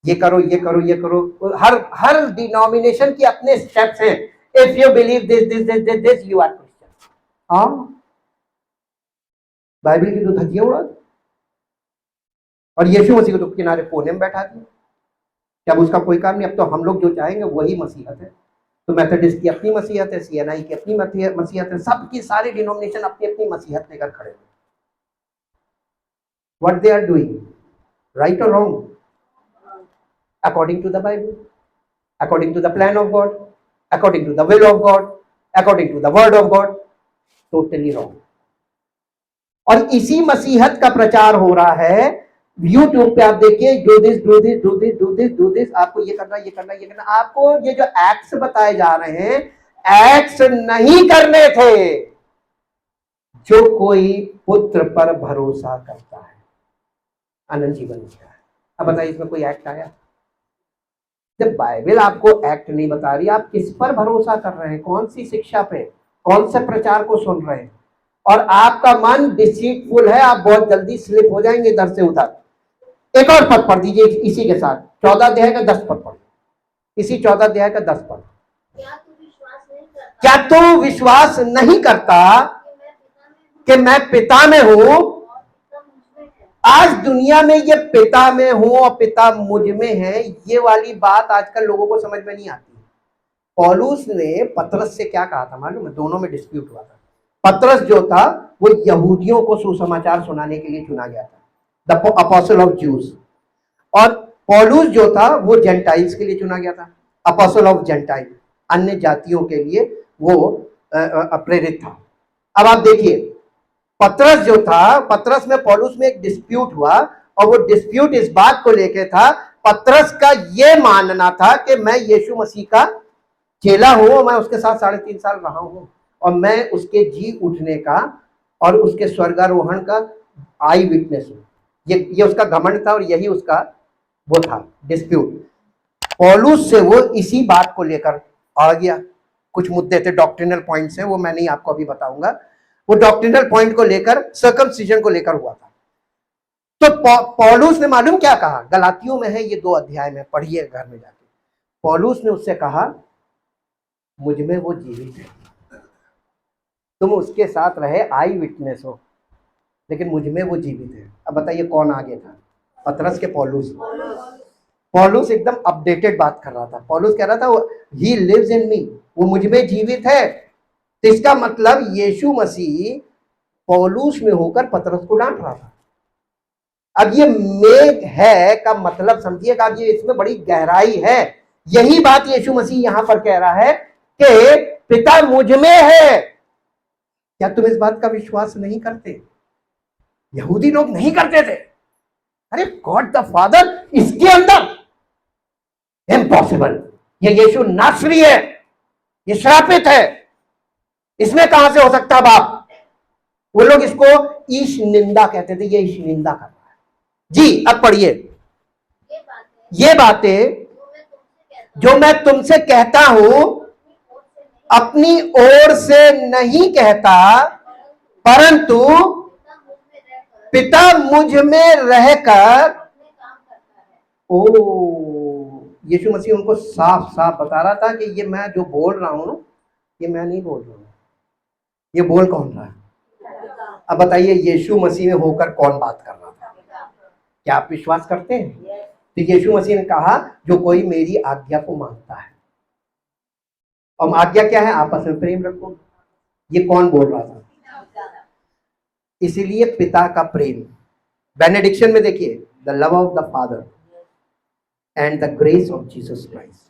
Speaker 1: ये करो ये करो ये करो। हर डिनोमिनेशन की अपने स्टेप्स हैं। If you believe this you are Christian. हाँ, बाइबल की तो धज्जियां उड़ा दी और यीशु मसीह को तो किनारे कोने में बैठा दिया। क्या उसका कोई काम नहीं? अब तो हम लोग जो चाहेंगे वही मसीहत है। तो मेथोडिस्ट की अपनी मसीहत है, सीएनआई की अपनी मसीहत है, सबकी सारी डिनोमिनेशन अपनी अपनी मसीहत लेकर खड़े हैं। What they are doing, right or wrong? According to the Bible, according to the plan of God, according to the will of God, according to the word of God, totally wrong. और इसी मसीहत का प्रचार हो रहा है। YouTube पे आप देखिए, do this do this do this do this do this, आपको ये करना ये करना ये करना। आपको ये जो एक्ट्स बताए जा रहे हैं, एक्ट्स नहीं करने थे। जो कोई पुत्र पर भरोसा करता है अनंत जीवन मिलता है। अब बताइए इसमें कोई एक्ट आया? जब बाइबल आपको एक्ट नहीं बता रही, आप किस पर भरोसा कर रहे हैं? कौन सी शिक्षा पे, कौन से प्रचार को सुन रहे हैं? और आपका मन डिसीटफुल है, आप बहुत जल्दी स्लिप हो जाएंगे इधर से उधर। एक और पद पढ़ दीजिए इसी के साथ, 14 अध्याय का 10 पद पढ़, इसी 14 अध्याय का 10 पद। क्या तू विश्वास नहीं करता कि मैं पिता में हूं आज दुनिया में ये पिता में हूं और पिता मुझ में है, ये वाली बात आजकल लोगों को समझ में नहीं आती। पौलुस ने पतरस से क्या कहा था मालूम है? दोनों में डिस्प्यूट हुआ था। पतरस जो था वो यहूदियों को सुसमाचार सुनाने के लिए चुना गया था, द अपोस्टल ऑफ ज्यूज, और पौलुस जो था वो जेंटाइल्स के लिए चुना गया था, अपोस्टल ऑफ जेंटाइल, अन्य जातियों के लिए वो प्रेरित था। अब आप देखिए, पतरस जो था, पतरस में पौलुस में एक डिस्प्यूट हुआ, और वो डिस्प्यूट इस बात को लेकर था, पतरस का ये मानना था कि मैं यीशु मसीह का चेला हूं, मैं उसके साथ 3.5 साल रहा हूं, और मैं उसके जी उठने का और उसके स्वर्गारोहण का आई विटनेस हूं। ये उसका घमंड था, और यही उसका वो था डिस्प्यूट। पौलुस से वो इसी बात को लेकर आ गया। कुछ मुद्दे थे, डॉक्ट्रिनल पॉइंट्स हैं, वो मैं नहीं आपको अभी बताऊंगा। वो डॉक्ट्रिनल पॉइंट को लेकर, सर्कमसिजन को लेकर हुआ था। तो पौलुस ने मालूम क्या कहा? गलातियों में है, ये 2 अध्याय में पढ़िए घर में जाके। पौलुस ने उससे कहा, मुझ में वो जीवित है, तुम उसके साथ रहे, आई विटनेस हो, लेकिन मुझ में वो जीवित है। अब बताइए कौन आगे था, पतरस के पौलुस? पौलुस एकदम अपडेटेड बात कर रहा था। पौलुस कह रहा था ही लिव्स इन मी, वो मुझ में जीवित है। तो इसका मतलब यीशु मसीह पौलुस में होकर पतरस को डांट रहा था। अब ये मेघ है का मतलब समझिएगा, अब ये इसमें बड़ी गहराई है। यही बात यीशु मसीह यहां पर कह रहा है कि पिता मुझ में है। क्या तुम इस बात का विश्वास नहीं करते? यहूदी लोग नहीं करते थे। अरे गॉड द फादर इसके अंदर, इम्पॉसिबल, ये यीशु नासरी है, ये श्रापित है, इसमें कहां से हो सकता बाप? वो लोग इसको ईश निंदा कहते थे, ये ईश निंदा कर रहा है जी। अब पढ़िए, ये बातें जो मैं तुमसे कहता हूं अपनी ओर से नहीं कहता, परंतु पिता मुझ में रहकर, ओ यीशु मसीह उनको साफ साफ बता रहा था कि ये मैं जो बोल रहा हूं, ये मैं नहीं बोल रहा हूं, ये बोल कौन रहा है? अब बताइए यीशु मसीह में होकर कौन बात कर रहा था? क्या आप विश्वास करते हैं? तो यीशु मसीह ने कहा, जो कोई मेरी आज्ञा को मानता है, और आज्ञा क्या है? आपस में प्रेम रखो। ये कौन बोल रहा था? इसीलिए पिता का प्रेम, बेनेडिक्शन में देखिए, the love of the father and the grace of Jesus Christ.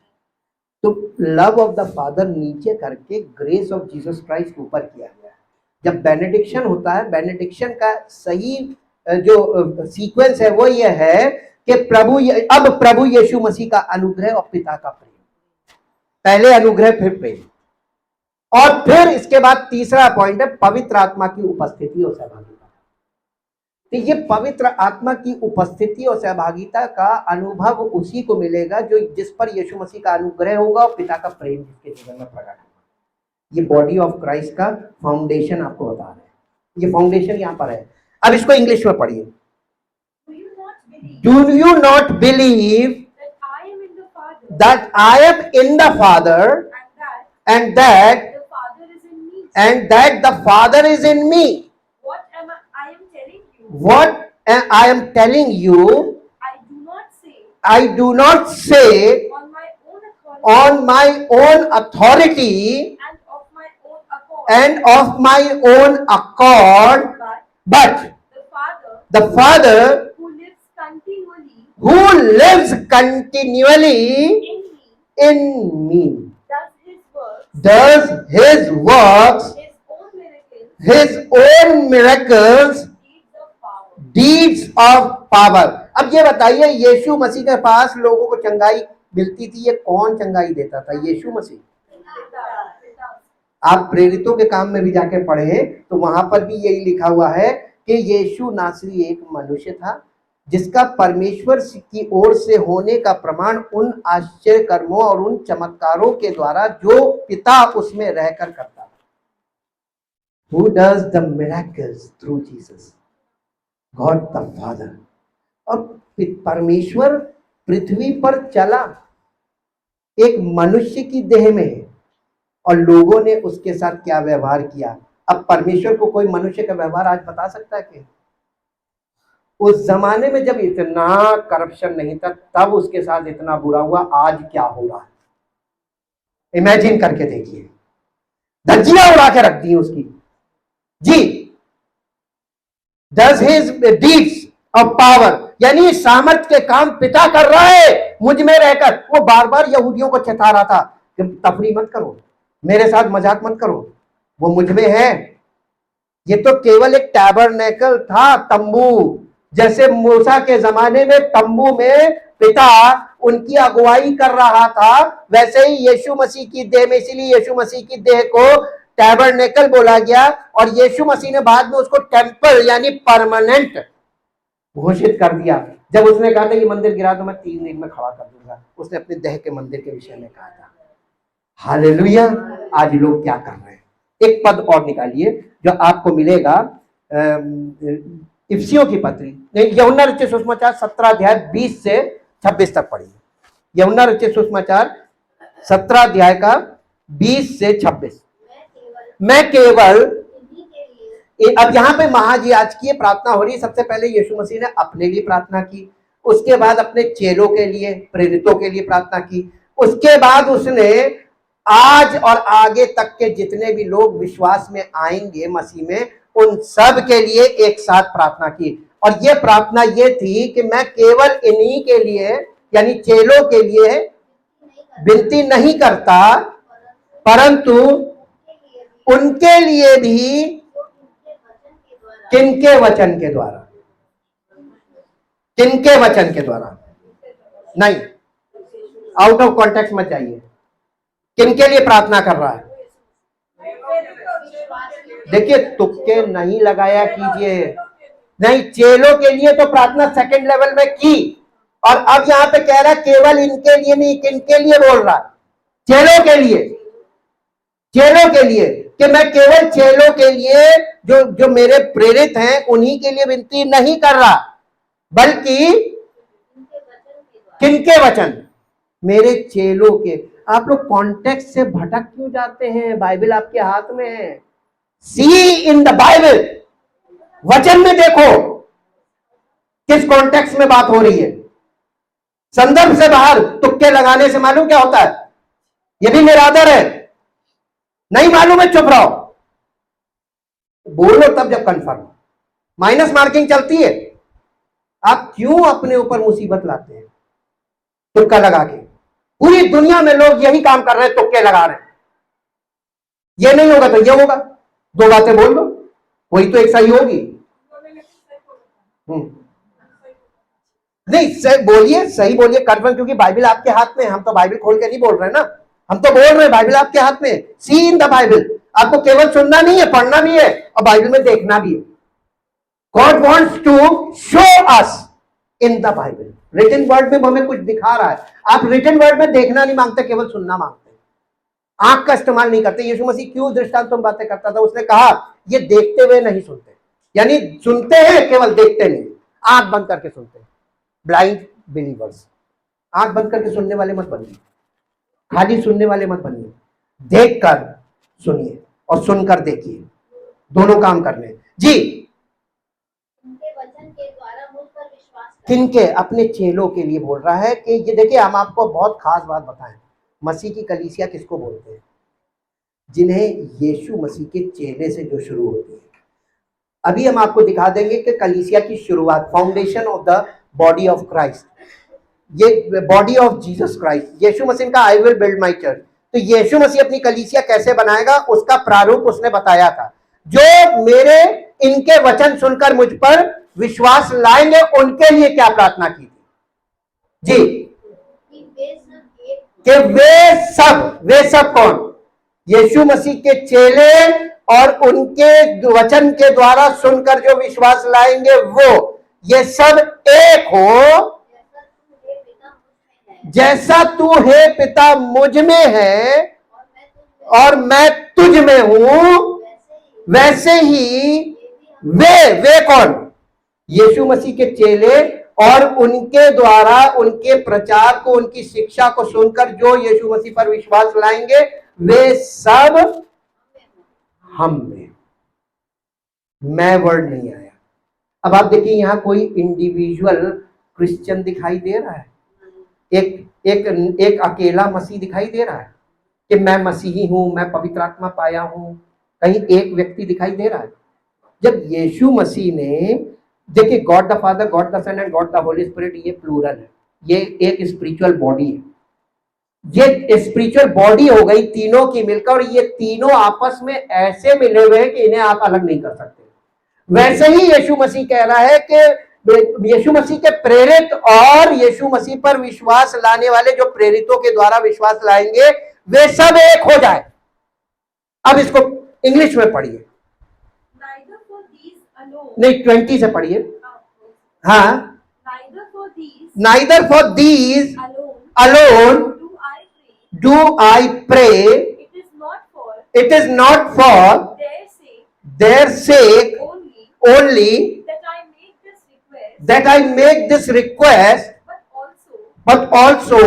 Speaker 1: तो लव ऑफ द फादर नीचे करके ग्रेस ऑफ जीसस क्राइस्ट ऊपर किया गया है। जब बेनेडिक्शन होता है, बेनेडिक्शन का सही जो सीक्वेंस है वो ये है कि अब प्रभु यीशु मसीह का अनुग्रह और पिता का प्रेम, पहले अनुग्रह फिर प्रेम, और फिर इसके बाद तीसरा पॉइंट है पवित्र आत्मा की उपस्थिति और सहभागिता। तो ये पवित्र आत्मा की उपस्थिति और सहभागिता का अनुभव उसी को मिलेगा जो जिस पर यीशु मसीह का अनुग्रह होगा और पिता का प्रेम जिसके जीवन में प्रकट होगा। ये बॉडी ऑफ क्राइस्ट का फाउंडेशन आपको बता रहे हैं, ये फाउंडेशन यहां पर है। अब इसको इंग्लिश में पढ़िए। Do you not believe that I am in the father and that the Father is in me? What I am telling you, I do not say on my own authority and of my own accord, but the Father who lives continually in me does his works, his own miracles, deeds of power. अब ये बताइए, यीशु मसीह के पास लोगों को चंगाई मिलती थी, ये कौन चंगाई देता था? यीशु मसीह। आप प्रेरितों के काम में भी जाके पढ़े तो वहां पर भी यही लिखा हुआ है कि यीशु नासरी एक मनुष्य था जिसका परमेश्वर की ओर से होने का प्रमाण उन आश्चर्य कर्मों और उन चमत्कारों के द्वारा जो पिता उसमें रहकर करता था। Who does the miracles through Jesus? God the Father. और परमेश्वर पृथ्वी पर चला एक मनुष्य की देह में, और लोगों ने उसके साथ क्या व्यवहार किया। अब परमेश्वर को कोई मनुष्य का व्यवहार आज बता सकता है कि उस जमाने में जब इतना करप्शन नहीं था तब उसके साथ इतना बुरा हुआ, आज क्या हो रहा है इमेजिन करके देखिए। धज्जियां उड़ा के रख दी उसकी जी। Does his deeds of power, यानी सामर्थ के काम पिता कर रहा है मुझ में रहकर। वो बार बार यहूदियों को चेता रहा था कि तफरी मत करो, मेरे साथ मजाक मत करो, वो मुझ में है। ये तो केवल एक टैबरनेकल था, तंबू। जैसे मूसा के जमाने में तंबू में पिता उनकी अगुवाई कर रहा था, वैसे ही यीशु मसीह की देह में, इसीलिए यीशु मसीह की देह को टैबरनेकल बोला गया। और यीशु मसीह ने बाद में उसको टेंपल यानी परमानेंट घोषित कर दिया। जब उसने कहा था कि मंदिर गिरा तो मैं 3 दिन में खड़ा कर दूंगा, उसने अपने देह के मंदिर के विषय में कहा था। हालेलुया। आज लोग क्या कर रहे हैं? एक पद और निकालिए जो आपको मिलेगा, इफिसियों की पत्री, यूहन्ना रचित सुसमाचार 17 अध्याय 20 से 26 तक पढ़िए। यूहन्ना रचित सुसमाचार 17 अध्याय का 20 से 26। मैं केवल, अब यहां पे महायाजकीय प्रार्थना हो रही है। सबसे पहले यीशु मसीह ने अपने लिए प्रार्थना की, उसके बाद अपने चेलों के लिए, प्रेरितों के लिए प्रार्थना की, उसके बाद उसने आज और आगे तक के जितने भी लोग विश्वास में आएंगे मसीह में, उन सब के लिए एक साथ प्रार्थना की। और ये प्रार्थना ये थी कि मैं केवल इन्हीं के लिए यानी चेलों के लिए विनती नहीं करता, परंतु उनके लिए भी किनके वचन के द्वारा, किनके वचन के द्वारा नहीं, आउट ऑफ कॉन्टेक्स्ट मत जाइए। किनके लिए प्रार्थना कर रहा है? देखिए, तुक्के नहीं लगाया कीजिए। नहीं, चेलों के लिए तो प्रार्थना सेकंड लेवल में की, और अब यहां पे कह रहा है केवल इनके लिए नहीं, किनके लिए बोल रहा है? चेलों के लिए। चेलों के लिए कि मैं केवल चेलों के लिए जो जो मेरे प्रेरित हैं उन्हीं के लिए विनती नहीं कर रहा, बल्कि किनके वचन? मेरे चेलों के। आप लोग कॉन्टेक्स्ट से भटक क्यों जाते हैं? बाइबल आपके हाथ में है। सी इन द बाइबल, वचन में देखो किस कॉन्टेक्स्ट में बात हो रही है। संदर्भ से बाहर तुक्के लगाने से मालूम क्या होता है? ये भी निरादर है। नहीं मालूम है, चुप रहो, बोलो तब जब कंफर्म। माइनस मार्किंग चलती है। आप क्यों अपने ऊपर मुसीबत लाते हैं तुक्का लगा के? पूरी दुनिया में लोग यही काम कर रहे हैं, तुक्के लगा रहे हैं। ये नहीं होगा तो ये होगा, दो बातें बोल लो, वही तो एक सही होगी। नहीं, सही बोलिए, सही बोलिए, कंफर्म, क्योंकि बाइबल आपके हाथ में। हम तो बाइबल खोल के नहीं बोल रहे ना, हम तो बोल रहे हैं बाइबल आपके हाथ में। सी इन द बाइबल, आपको केवल सुनना नहीं है, पढ़ना भी है और बाइबल में देखना भी है। God wants to show us in the Bible. Written word में हमें कुछ दिखा रहा है। आप रिटन वर्ड में देखना नहीं मांगते, केवल सुनना मांगते, आंख का इस्तेमाल नहीं करते। यीशु मसीह क्यों दृष्टांत में बातें करता था? उसने कहा ये देखते हुए नहीं सुनते, यानी सुनते हैं केवल देखते नहीं, आंख बंद करके सुनते हैं। ब्लाइंड बिलीवर्स, आंख बंद करके सुनने वाले मत बनिए, खाली सुनने वाले मत बनिए, देख कर सुनिए और सुनकर देखिए, दोनों काम करने जी। किनके? अपने चेलों के लिए बोल रहा है कि ये देखिए, हम आपको बहुत खास बात बताएं, मसीह की कलीसिया किसको बोलते हैं? जिन्हें यीशु मसीह के चेले से जो शुरू होती है। अभी हम आपको दिखा देंगे कि कलीसिया की शुरुआत, foundation of the body of Christ, ये बॉडी ऑफ जीसस क्राइस्ट, यीशु मसीह का I will build my church. तो यीशु मसीह अपनी कलीसिया कैसे बनाएगा उसका प्रारूप उसने बताया था। जो मेरे इनके वचन सुनकर मुझ पर विश्वास लाएंगे उनके लिए क्या प्रार्थना की थी जी? कि वे सब कौन? यीशु मसीह के चेले और उनके वचन के द्वारा सुनकर जो विश्वास लाएंगे वो, ये सब एक हो जैसा तू हे पिता मुझ में है और मैं तुझ में हूं, वैसे ही वे कौन? यीशु मसीह के चेले और उनके द्वारा उनके प्रचार को, उनकी शिक्षा को सुनकर जो यीशु मसीह पर विश्वास लाएंगे वे सब हम में। मैं वर्ड नहीं आया, अब आप देखिए यहाँ कोई इंडिविजुअल क्रिश्चियन दिखाई दे रहा है, एक अकेला मसीह दिखाई दे रहा है कि मैं मसीही हूं, मैं पवित्र आत्मा पाया हूं, कहीं एक व्यक्ति दिखाई दे रहा है? जब यीशु मसीह ने, देखिए God the father, God the son and God the holy spirit, ये प्लूरल है, ये एक स्पिरिचुअल बॉडी है, ये स्पिरिचुअल बॉडी हो गई तीनों की मिलकर, और ये तीनों आपस में ऐसे मिले हुए हैं कि इन्हें आप अलग नहीं कर सकते। वैसे ही यीशु मसीह कह रहा है कि यीशु मसीह के प्रेरित और यीशु मसीह पर विश्वास लाने वाले जो प्रेरितों के द्वारा विश्वास लाएंगे वे सब एक हो जाए। अब इसको इंग्लिश में पढ़िए, नहीं 20 से पढ़िए। हाँ, neither for these alone do I pray, it is not for their sake only that I make this request, but also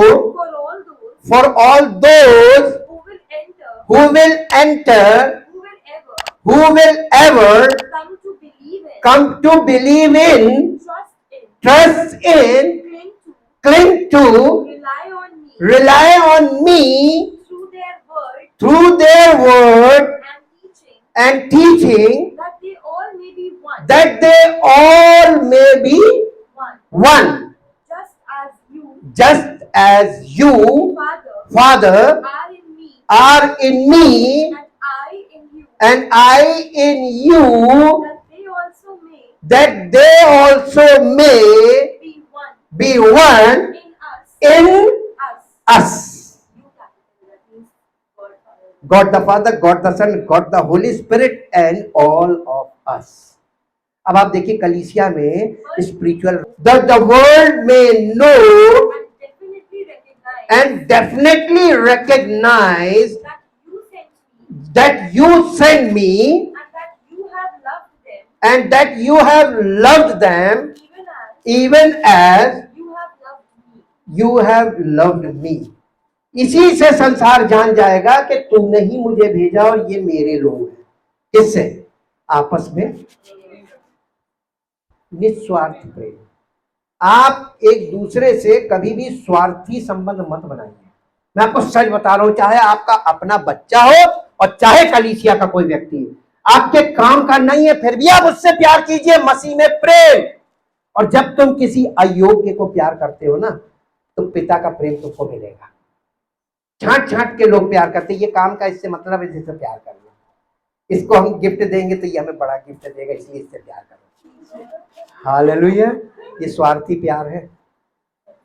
Speaker 1: for all those who will enter, who will ever come to believe in, trust in, cling to, rely on me through their word and teaching, that they all may be one, just as you, Father, are in me and I in you, that they also may be one in us. God the Father, God the Son, God the Holy Spirit and all of us. अब आप देखिए कलीसिया में spiritual, the world may know and definitely recognize that you sent me and that you have loved them even as you have loved me. इसी से संसार जान जाएगा कि तुमने ही मुझे भेजा और ये मेरे लोग हैं। किससे? आपस में निस्वार्थ प्रेम। आप एक दूसरे से कभी भी स्वार्थी संबंध मत बनाइए। मैं आपको सच बता रहा हूं, चाहे आपका अपना बच्चा हो और चाहे कलीसिया का कोई व्यक्ति हो, आपके काम का नहीं है फिर भी आप उससे प्यार कीजिए, मसीह में प्रेम। और जब तुम किसी अयोग्य को प्यार करते हो ना, तो पिता का प्रेम तुमको मिलेगा। छांट छांट के लोग प्यार करते, ये काम का इससे मतलब है जिससे प्यार करना, इसको हम गिफ्ट देंगे तो ये हमें बड़ा गिफ्ट देगा इसलिए इससे प्यार करो। हालेलुया। ये स्वार्थी प्यार है,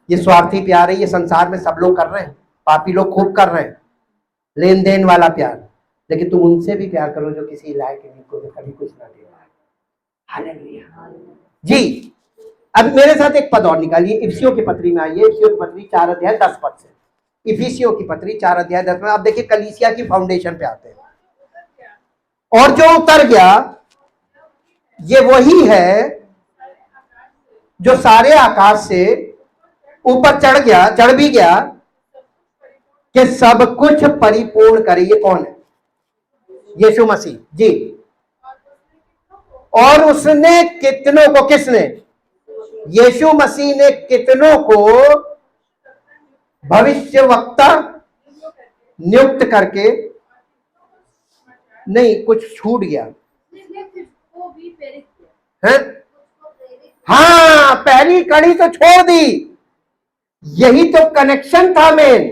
Speaker 1: ये स्वार्थी प्यार है। ये संसार में सब लोग कर रहे हैं, पापी लोग खूब कर रहे हैं, लेन देन वाला प्यार। लेकिन तुम उनसे भी प्यार करो जो किसी लायक नहीं, को कभी कुछ ना दे रहा है। हालेलुया जी। अब मेरे साथ एक पद और निकालिए, इफिसियों की पत्री में आइए, इफिसियों की पत्री 4 अध्याय 10 पद से। इफिसियों की पत्री 4 अध्याय 10 में आप देखिए कलीसिया की फाउंडेशन पे आते हैं। और जो उतर गया ये वही है जो सारे आकाश से ऊपर चढ़ भी गया कि सब कुछ परिपूर्ण करे। ये कौन है? यीशु मसीह जी। और उसने कितनों को, किसने? यीशु मसीह ने कितनों को भविष्यवक्ता नियुक्त करके, नहीं कुछ छूट गया है? हाँ, पहली कड़ी तो छोड़ दी, यही तो कनेक्शन था मेन।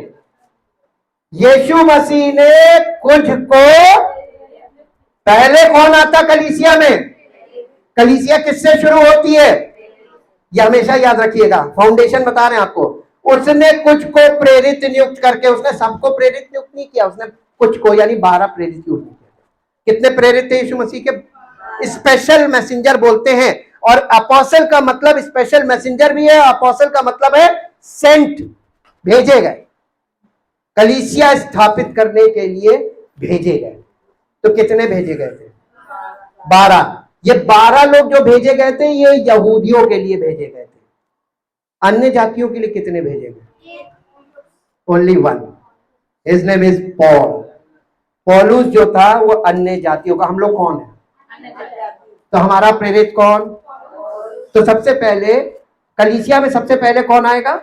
Speaker 1: यीशु मसीह ने कुछ को, पहले कौन आता कलीसिया में? कलीसिया किससे शुरू होती है? ये हमेशा याद रखिएगा, फाउंडेशन बता रहे हैं आपको। उसने कुछ को प्रेरित नियुक्त करके, उसने सबको प्रेरित नियुक्त नहीं किया, उसने कुछ को यानी 12 प्रेरित नियुक्त किया। कितने प्रेरित थे यीशु मसीह के? स्पेशल मैसेंजर बोलते हैं। और अपोस्टल का मतलब स्पेशल मैसेंजर भी है, अपोस्टल का मतलब है सेंट, भेजे गए, कलीसिया स्थापित करने के लिए भेजे गए। तो कितने भेजे गए थे? 12। ये 12 लोग जो भेजे गए थे ये यहूदियों के लिए भेजे गए थे। अन्य जातियों के लिए कितने भेजे गए? Only one, his name is Paul. पौलुस जो था वो अन्य जातियों का। हम लोग कौन है? तो हमारा प्रेरित कौन? तो सबसे पहले कलीसिया में सबसे पहले कौन आएगा?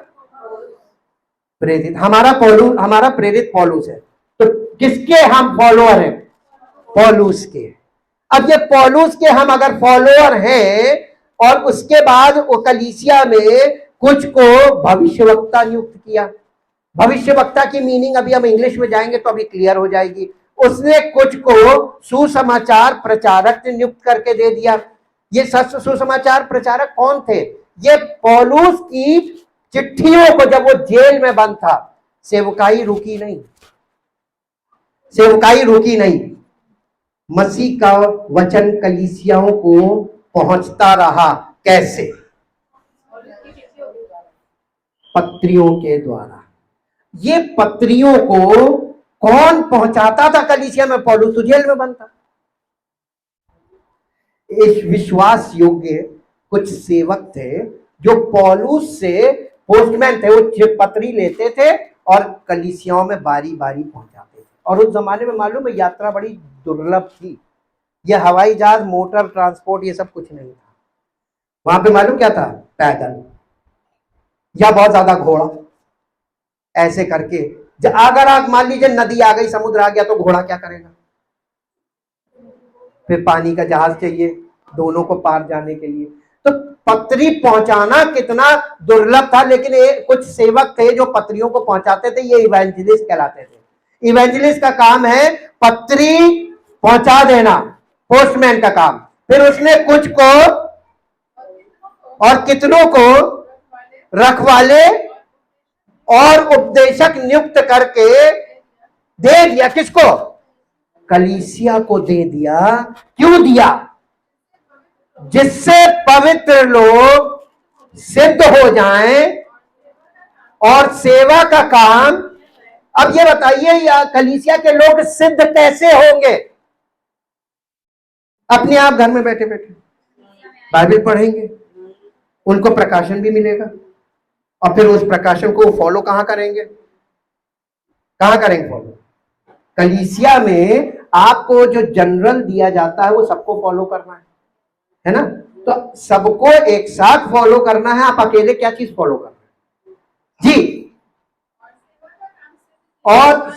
Speaker 1: प्रेरित। हमारा प्रेरित पौलुस है। तो किसके हम फॉलोअर हैं? पौलुस के। अब ये पौलुस के हम अगर फॉलोअर हैं और उसके बाद वो कलीसिया में कुछ को भविष्यवक्ता नियुक्त किया। भविष्यवक्ता की मीनिंग अभी हम इंग्लिश में जाएंगे तो अभी क्लियर हो जाएगी। उसने कुछ को सुसमाचार प्रचारक नियुक्त करके दे दिया। ये सुसमाचार प्रचारक कौन थे? ये पौलुस की चिट्ठियों को, जब वो जेल में बंद था, सेवकाई रुकी नहीं, सेवकाई रुकी नहीं। मसीह का वचन कलीसियाओं को पहुंचता रहा। कैसे? पत्रियों के द्वारा। ये पत्रियों को कौन पहुंचाता था कलीसिया में? पौलुस तो जेल में बंद था। इस विश्वास योग्य कुछ सेवक थे जो पौलुस से, पोस्टमैन थे, वो पत्री लेते थे और कलीसियाओं में बारी बारी पहुंचाते थे। और उस जमाने में मालूम है यात्रा बड़ी दुर्लभ थी। यह हवाई जहाज, मोटर ट्रांसपोर्ट, ये सब कुछ नहीं था। वहां पे मालूम क्या था? पैदल या बहुत ज्यादा घोड़ा, ऐसे करके। अगर आप मान लीजिए नदी आ गई, समुद्र आ गया, तो घोड़ा क्या करेगा? फिर पानी का जहाज चाहिए दोनों को पार जाने के लिए। तो पत्री पहुंचाना कितना दुर्लभ था। लेकिन कुछ सेवक थे जो पत्रियों को पहुंचाते थे, ये इवेंजलिस्ट कहलाते थे। इवेंजलिस्ट का काम है पत्री पहुंचा देना, पोस्टमैन का काम। फिर उसने कुछ को और कितनों को रखवाले और उपदेशक नियुक्त करके दे दिया। किसको? कलीसिया को दे दिया। क्यों दिया? जिससे पवित्र लोग सिद्ध हो जाएं और सेवा का काम। अब ये बताइए, या कलीसिया के लोग सिद्ध कैसे होंगे? अपने आप घर में बैठे बैठे बाइबल पढ़ेंगे, उनको प्रकाशन भी मिलेगा, और फिर उस प्रकाशन को फॉलो कहां करेंगे? कहां करेंगे फॉलो? कलीसिया में आपको जो जनरल दिया जाता है वो सबको फॉलो करना है ना? तो सबको एक साथ फॉलो करना है। आप अकेले क्या चीज फॉलो कर रहे हैं? जी। और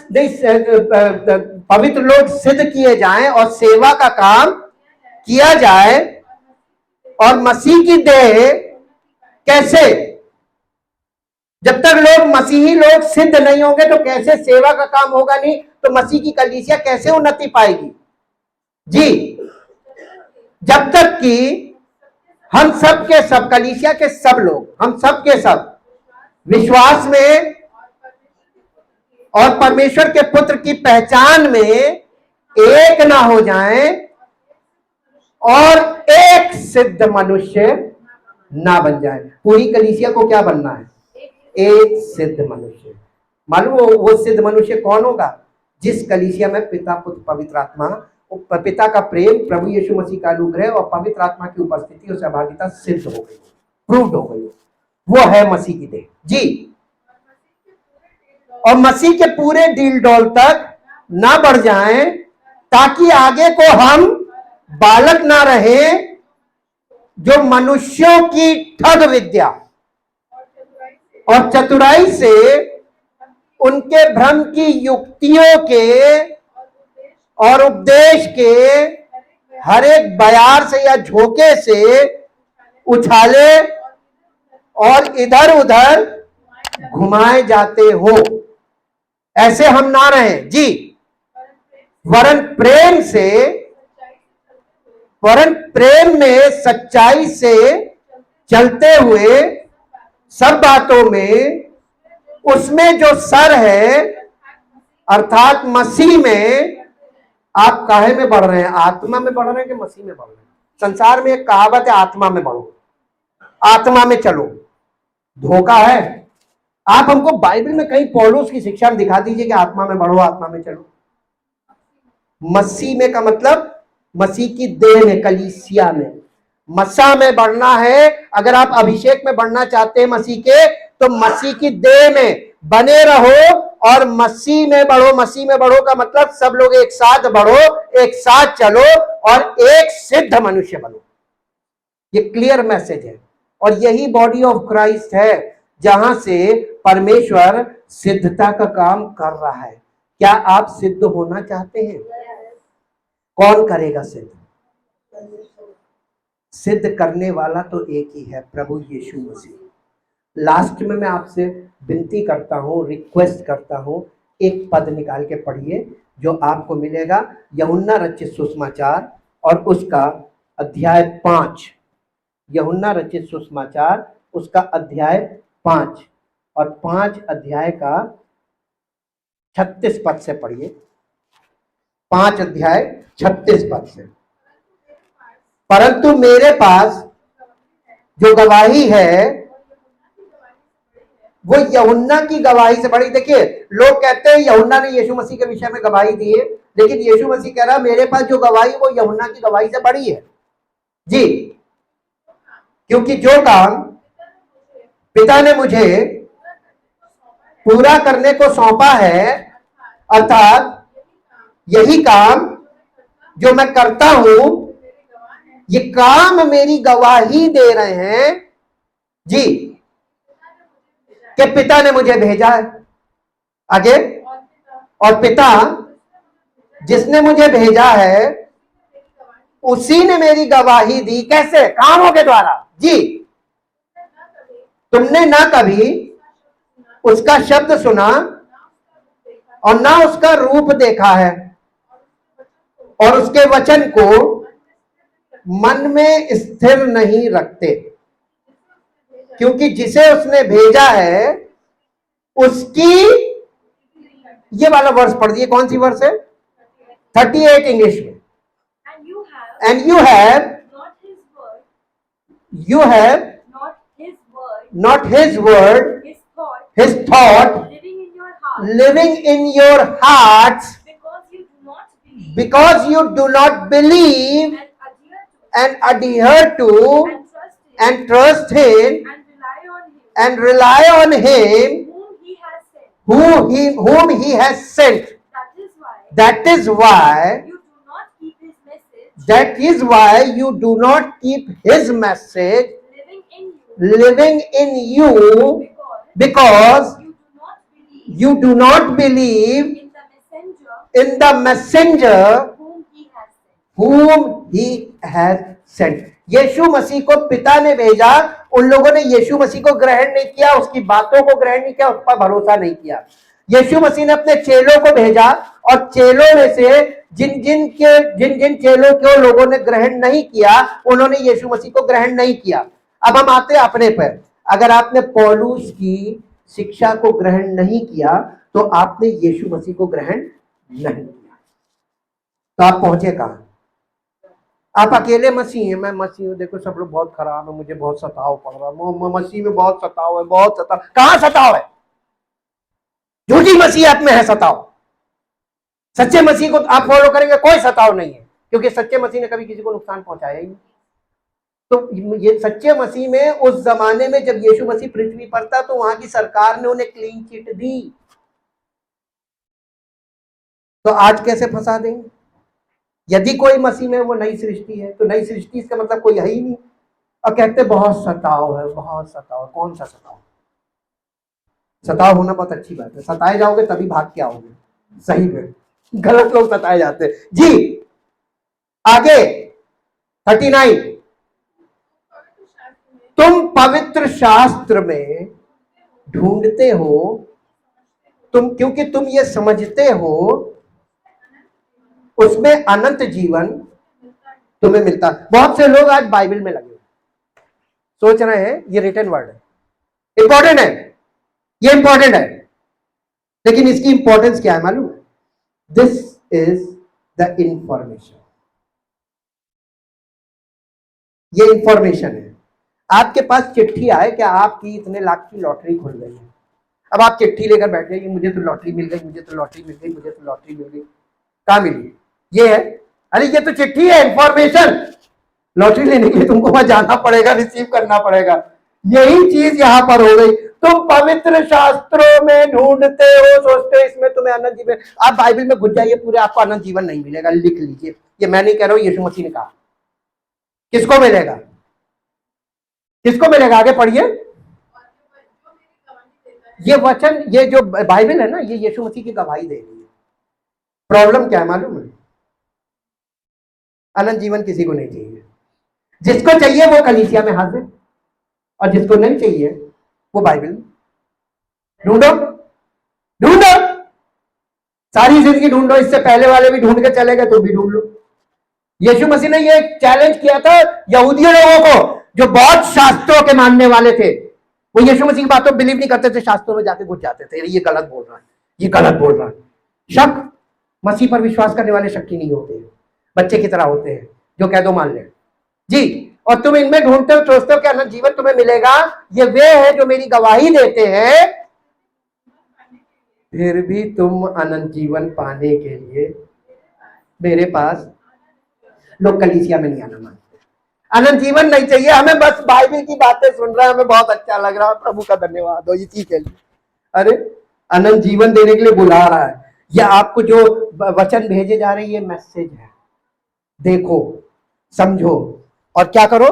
Speaker 1: पवित्र लोग सिद्ध किए जाएं और सेवा का काम किया जाए, और मसीह की देह कैसे? जब तक लोग, मसीही लोग सिद्ध नहीं होंगे तो कैसे सेवा का काम होगा? नहीं तो मसीह की कलीसिया कैसे उन्नति पाएगी? जी। जब तक कि हम सब के सब, कलीसिया के सब लोग, हम सब के सब विश्वास में और परमेश्वर के पुत्र की पहचान में एक ना हो जाएं और एक सिद्ध मनुष्य ना बन जाए। पूरी कलीसिया को क्या बनना है? एक सिद्ध मनुष्य। मालूम वो सिद्ध मनुष्य कौन होगा? जिस कलीसिया में पिता, पुत्र, पवित्र आत्मा, पिता का प्रेम, प्रभु यीशु मसीह का अनुग्रह और पवित्र आत्मा की उपस्थिति और सहभागिता सिद्ध हो गई, प्रूव्ड हो गई, वो है मसीह की देह। जी। और मसीह के पूरे डील डॉल तक ना बढ़ जाएं, ताकि आगे को हम बालक ना रहे जो मनुष्यों की ठग विद्या और चतुराई से, उनके भ्रम की युक्तियों के और उपदेश के हर एक बयार से या झोंके से उछाले और इधर उधर घुमाए जाते हो, ऐसे हम ना रहें। जी। वरन प्रेम में सच्चाई से चलते हुए सब बातों में उसमें जो सर है, अर्थात मसीह में। आप काहे में बढ़ रहे हैं? आत्मा में बढ़ रहे हैं कि मसीह में बढ़ रहे हैं? संसार में एक कहावत है, आत्मा में बढ़ो, आत्मा में चलो। धोखा है। आप हमको बाइबल में कहीं पौलुस की शिक्षा में दिखा दीजिए कि आत्मा में बढ़ो, आत्मा में चलो। मसीह में का मतलब मसीह की देह में, कलीसिया में, मसा में बढ़ना है। अगर आप अभिषेक में बढ़ना चाहते हैं मसीह के, तो मसीह की देह में बने रहो और मसीह में बढ़ो। मसीह में बढ़ो का मतलब सब लोग एक साथ बढ़ो, एक साथ चलो और एक सिद्ध मनुष्य बनो। ये क्लियर मैसेज है। और यही बॉडी ऑफ क्राइस्ट है जहां से परमेश्वर सिद्धता का काम कर रहा है। क्या आप सिद्ध होना चाहते हैं? कौन करेगा सिद्ध? सिद्ध करने वाला तो एक ही है, प्रभु यीशु मसीह। लास्ट में मैं आपसे विनती करता हूं, रिक्वेस्ट करता हूं, एक पद निकाल के पढ़िए जो आपको मिलेगा यूहन्ना रचित सुसमाचार और उसका अध्याय 5। यूहन्ना रचित सुसमाचार उसका अध्याय 5 और 5 अध्याय का 36 पद से पढ़िए। 5 अध्याय 36 पद से। परंतु मेरे पास जो गवाही है वो यूहन्ना की गवाही से बड़ी। देखिए, लोग कहते हैं यूहन्ना ने यीशु मसीह के विषय में गवाही दी है, लेकिन यीशु मसीह कह रहा मेरे पास जो गवाही वो यूहन्ना की गवाही से बड़ी है जी। क्योंकि जो काम पिता ने मुझे पूरा करने को सौंपा है, अर्थात यही काम जो मैं करता हूं, ये काम मेरी गवाही दे रहे हैं जी कि पिता ने मुझे भेजा है। आगे, और पिता जिसने मुझे भेजा है उसी ने मेरी गवाही दी। कैसे? कामों के द्वारा जी। तुमने ना कभी उसका शब्द सुना और ना उसका रूप देखा है, और उसके वचन को मन में स्थिर नहीं रखते, क्योंकि जिसे उसने भेजा है उसकी, ये वाला वर्ष पढ़ दिए। कौन सी वर्ष है? 38 इंग्लिश में। And you have not his word, his thought living in your hearts, because you do not believe and adhere to and trust him and rely on him whom he has sent. That is why you do not keep his message living in you, because you do not believe in the messenger whom he has sent. यीशु मसीह को पिता ने भेजा, उन लोगों ने यीशु मसीह को ग्रहण नहीं किया, उसकी बातों को ग्रहण नहीं किया, उस पर भरोसा नहीं किया। यीशु मसीह ने अपने चेलों को भेजा, और चेलों में से जिन जिन चेलों को लोगों ने ग्रहण नहीं किया, उन्होंने यीशु मसीह को ग्रहण नहीं किया। अब हम आते हैं अपने पर। अगर आपने पौलुस की शिक्षा को ग्रहण नहीं किया तो आपने यीशु मसीह को ग्रहण नहीं किया, तो आप पहुंचे कहां? आप अकेले मसीह हैं, मैं मसीह हूं, देखो सब लोग बहुत खराब है, मुझे बहुत सताव पड़ रहा है, मसीह में बहुत सताव है, बहुत सताव। कहां सताव है? झूठी मसीह आप में है सताव। सच्चे मसीह को आप फॉलो करेंगे, कोई सताव नहीं है, क्योंकि सच्चे मसीह ने कभी किसी को नुकसान पहुंचाया ही नहीं। तो ये सच्चे मसीह में, उस जमाने में जब यीशु मसीह पृथ्वी पर था तो वहां की सरकार ने उन्हें क्लीन चिट दी, तो आज कैसे फंसा देंगे? यदि कोई मसीह में वो नई सृष्टि है, तो नई सृष्टि इसका मतलब कोई है ही नहीं। और कहते बहुत सताव है, बहुत सताव। कौन सा सताव? सताव होना बहुत अच्छी बात है, सताए जाओगे तभी भाग के आओगे। सही में गलत लोग सताए जाते हैं जी। आगे 39, तुम पवित्र शास्त्र में ढूंढते हो, तुम क्योंकि तुम ये समझते हो उसमें अनंत जीवन तुम्हें मिलता। बहुत से लोग आज बाइबल में लगे सोच रहे हैं ये रिटन वर्ड है, इंपॉर्टेंट है, ये इंपॉर्टेंट है, लेकिन इसकी इंपॉर्टेंस क्या है मालूम है? This is the information. ये इंफॉर्मेशन है। आपके पास चिट्ठी आए कि आपकी इतने लाख की लॉटरी खुल गई है। अब आप चिट्ठी लेकर बैठ गए, मुझे तो लॉटरी मिल गई, मुझे तो लॉटरी मिल गई, मुझे तो लॉटरी मिल गई। कहां मिली? ये है, अरे ये तो चिट्ठी है, इंफॉर्मेशन। लॉटरी लेने के लिए तुमको वहां जाना पड़ेगा, रिसीव करना पड़ेगा। यही चीज यहां पर हो गई। तुम पवित्र शास्त्रों में ढूंढते हो, सोचते हो इसमें तुम्हें अनंत जीवन। आप बाइबल में घुस जाइए, पूरे आपको अनंत जीवन नहीं मिलेगा, लिख लीजिए। ये मैं नहीं कह रहा हूं, यीशु मसीह ने कहा। किसको मिलेगा? किसको मिलेगा? आगे पढ़िए। ये वचन, ये जो बाइबल है ना, ये यीशु मसीह की गवाही दे रही है। प्रॉब्लम क्या है मालूम है? अनंत जीवन किसी को नहीं चाहिए। जिसको चाहिए वो कलीसिया में हाजिर, और जिसको नहीं चाहिए वो बाइबल ढूंढो, ढूंढो, सारी जिंदगी ढूंढो। इससे पहले वाले भी ढूंढ के चले गए, तुम भी ढूंढ लो। यीशु मसीह ने ये चैलेंज किया था यहूदियों लोगों को, जो बहुत शास्त्रों के मानने वाले थे। वो यीशु मसीह की बातों बिलीव नहीं करते थे, शास्त्रों में जाके घुस जाते थे, ये गलत बोल रहा है, ये गलत बोल रहा है। शक, मसीह पर विश्वास करने वाले शक्की नहीं होते हैं, बच्चे की तरह होते हैं जो कह दो मान ले जी। और तुम इनमें ढूंढते हो, सोचते हो कि अनंत जीवन तुम्हें मिलेगा। ये वे है जो मेरी गवाही देते हैं, फिर भी तुम अनंत जीवन पाने के लिए मेरे पास, लोग कलीसिया में नहीं आना मानते। अनंत जीवन नहीं चाहिए हमें, बस बाइबल की बातें सुन रहे हैं, हमें बहुत अच्छा लग रहा है, प्रभु का धन्यवाद हो इसी के लिए। अरे अनंत जीवन देने के लिए बुला रहा है। यह आपको जो वचन भेजे जा रहे हैं, ये मैसेज है। देखो, समझो, और क्या करो?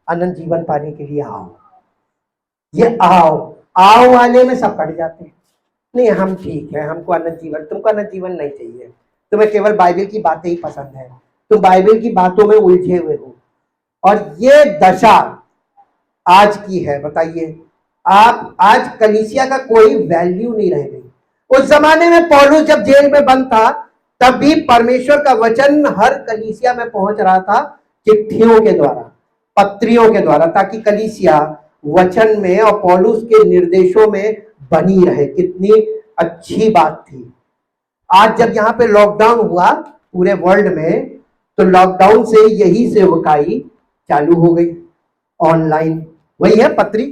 Speaker 1: अनंत जीवन पाने के लिए आओ। ये आओ, आओ वाले में सब कट जाते हैं। नहीं, हम ठीक है, हमको अनंत जीवन, तुमको अनंत जीवन नहीं चाहिए, तुम्हें केवल बाइबल की बातें ही पसंद है, तुम बाइबल की बातों में उलझे हुए हो। और ये दशा आज की है। बताइए, आप आज कलीसिया का कोई वैल्यू नहीं रह गई। उस जमाने में पौलुस जब जेल में बंद था, तब भी परमेश्वर का वचन हर कलीसिया में पहुंच रहा था, चिट्ठियों के द्वारा, पत्रियों के द्वारा, ताकि कलीसिया वचन में और पौलुस के निर्देशों में बनी रहे। कितनी अच्छी बात थी। आज जब यहाँ पे लॉकडाउन हुआ पूरे वर्ल्ड में, तो लॉकडाउन से यही सेवकाई चालू हो गई, ऑनलाइन। वही है पत्री।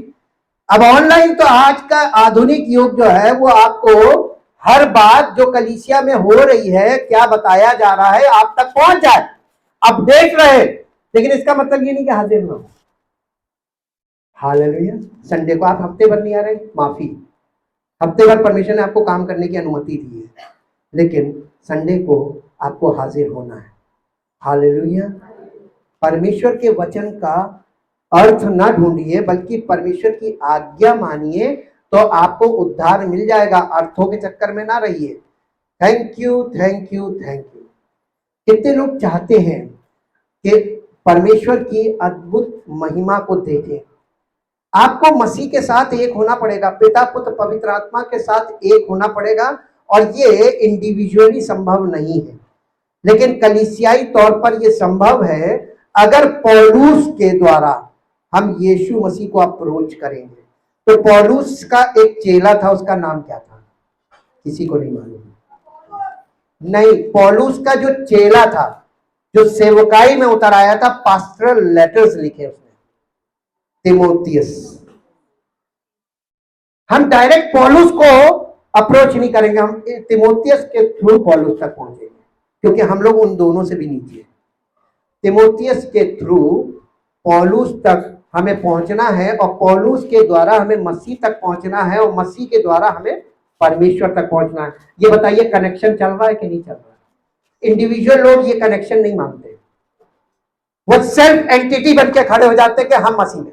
Speaker 1: अब ऑनलाइन तो आज का आधुनिक युग जो है, वो आपको हर बात जो कलीसिया में हो रही है, क्या बताया जा रहा है, आप तक पहुंच जाए, अपडेट रहे। लेकिन इसका मतलब ये नहीं कि हाजिर ना हो। हालेलुया। संडे को आप हफ्ते भर नहीं आ रहे, माफी, हफ्ते भर परमेश्वर ने आपको काम करने की अनुमति दी है, लेकिन संडे को आपको हाजिर होना है। हालेलुया। परमेश्वर के वचन का अर्थ ना ढूंढिए, बल्कि परमेश्वर की आज्ञा मानिए, तो आपको उद्धार मिल जाएगा। अर्थों के चक्कर में ना रहिए। Thank you, thank you, thank you. कितने लोग चाहते हैं कि परमेश्वर की अद्भुत महिमा को देखें। आपको मसीह के साथ एक होना पड़ेगा, पिता पुत्र पवित्र आत्मा के साथ एक होना पड़ेगा, और ये इंडिविजुअली संभव नहीं है, लेकिन कलीसियाई तौर पर यह संभव है अगर पौलुस के द्वारा हम यीशु मसीह को अप्रोच करेंगे। तो पौलुस का एक चेला था, उसका नाम क्या था? किसी को नहीं मालूम? नहीं, पौलुस का जो चेला था, जो सेवकाई में उतर आया था, पास्टरल लेटर्स लिखे उसने, तिमोथियस। हम डायरेक्ट पौलुस को अप्रोच नहीं करेंगे, हम तिमोथियस के थ्रू पौलुस तक पहुंचेंगे, क्योंकि हम लोग उन दोनों से भी नीचे हैं। तिमोथियस के थ्रू पौलुस तक हमें पहुंचना है, और पौलुस के द्वारा हमें मसीह तक पहुंचना है, और मसीह के द्वारा हमें परमेश्वर तक पहुंचना है। ये बताइए, कनेक्शन चल रहा है कि नहीं चल रहा है? इंडिविजुअल लोग ये कनेक्शन नहीं मानते, वो सेल्फ एंटिटी बन के खड़े हो जाते कि हम मसीह में।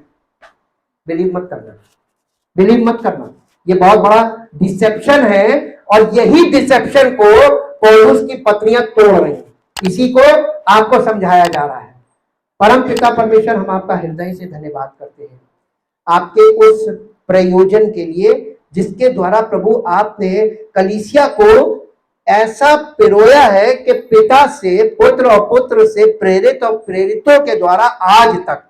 Speaker 1: बिलीव मत करना, बिलीव मत करना, ये बहुत बड़ा डिसेप्शन है, और यही डिसेप्शन को पौलुस की पत्नियां तोड़ रही हैं। इसी को आपको समझाया जा रहा है। परम पिता परमेश्वर, हम आपका हृदय से धन्यवाद करते हैं आपके उस प्रयोजन के लिए, जिसके द्वारा प्रभु आपने कलीसिया को ऐसा पिरोया है कि पिता से पुत्र और पुत्र से प्रेरित और प्रेरितों के द्वारा आज तक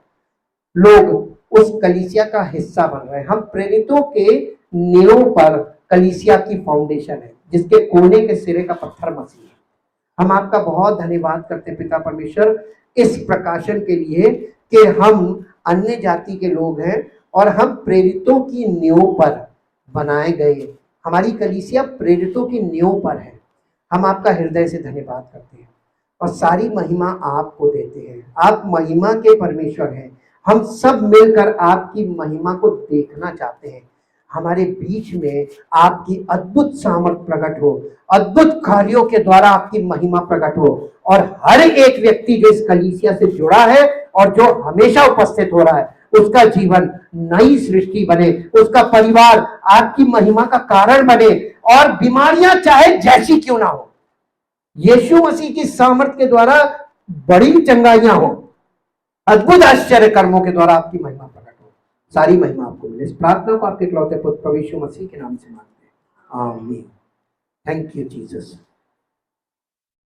Speaker 1: लोग उस कलीसिया का हिस्सा बन रहे हैं। हम प्रेरितों के नींव पर कलीसिया की फाउंडेशन है, जिसके कोने के सिरे का पत्थर मसीह है। हम आपका बहुत धन्यवाद करते हैं पिता परमेश्वर, इस प्रकाशन के लिए कि हम अन्य जाति के लोग हैं और हम प्रेरितों की नींव पर बनाए गए। हमारी कलीसिया प्रेरितों की नींव पर है। हम आपका हृदय से धन्यवाद करते हैं और सारी महिमा आपको देते हैं। आप महिमा के परमेश्वर हैं। हम सब मिलकर आपकी महिमा को देखना चाहते हैं। हमारे बीच में आपकी अद्भुत सामर्थ प्रकट हो, अद्भुत कार्यों के द्वारा आपकी महिमा प्रकट हो, और हर एक व्यक्ति जो इस कलीसिया से जुड़ा है और जो हमेशा उपस्थित हो रहा है, उसका जीवन नई सृष्टि बने, उसका परिवार आपकी महिमा का कारण बने, और बीमारियां चाहे जैसी क्यों ना हो, यीशु मसीह की सामर्थ के द्वारा बड़ी चंगाइयां हो, अद्भुत आश्चर्य कर्मों के द्वारा आपकी महिमा प्रकट हो। सारी महिमा आपको मिले। इस प्रार्थना को आपके इकलौते पुत्र प्रभु यीशु मसीह के नाम से मांगते हैं, आमीन। Thank you Jesus.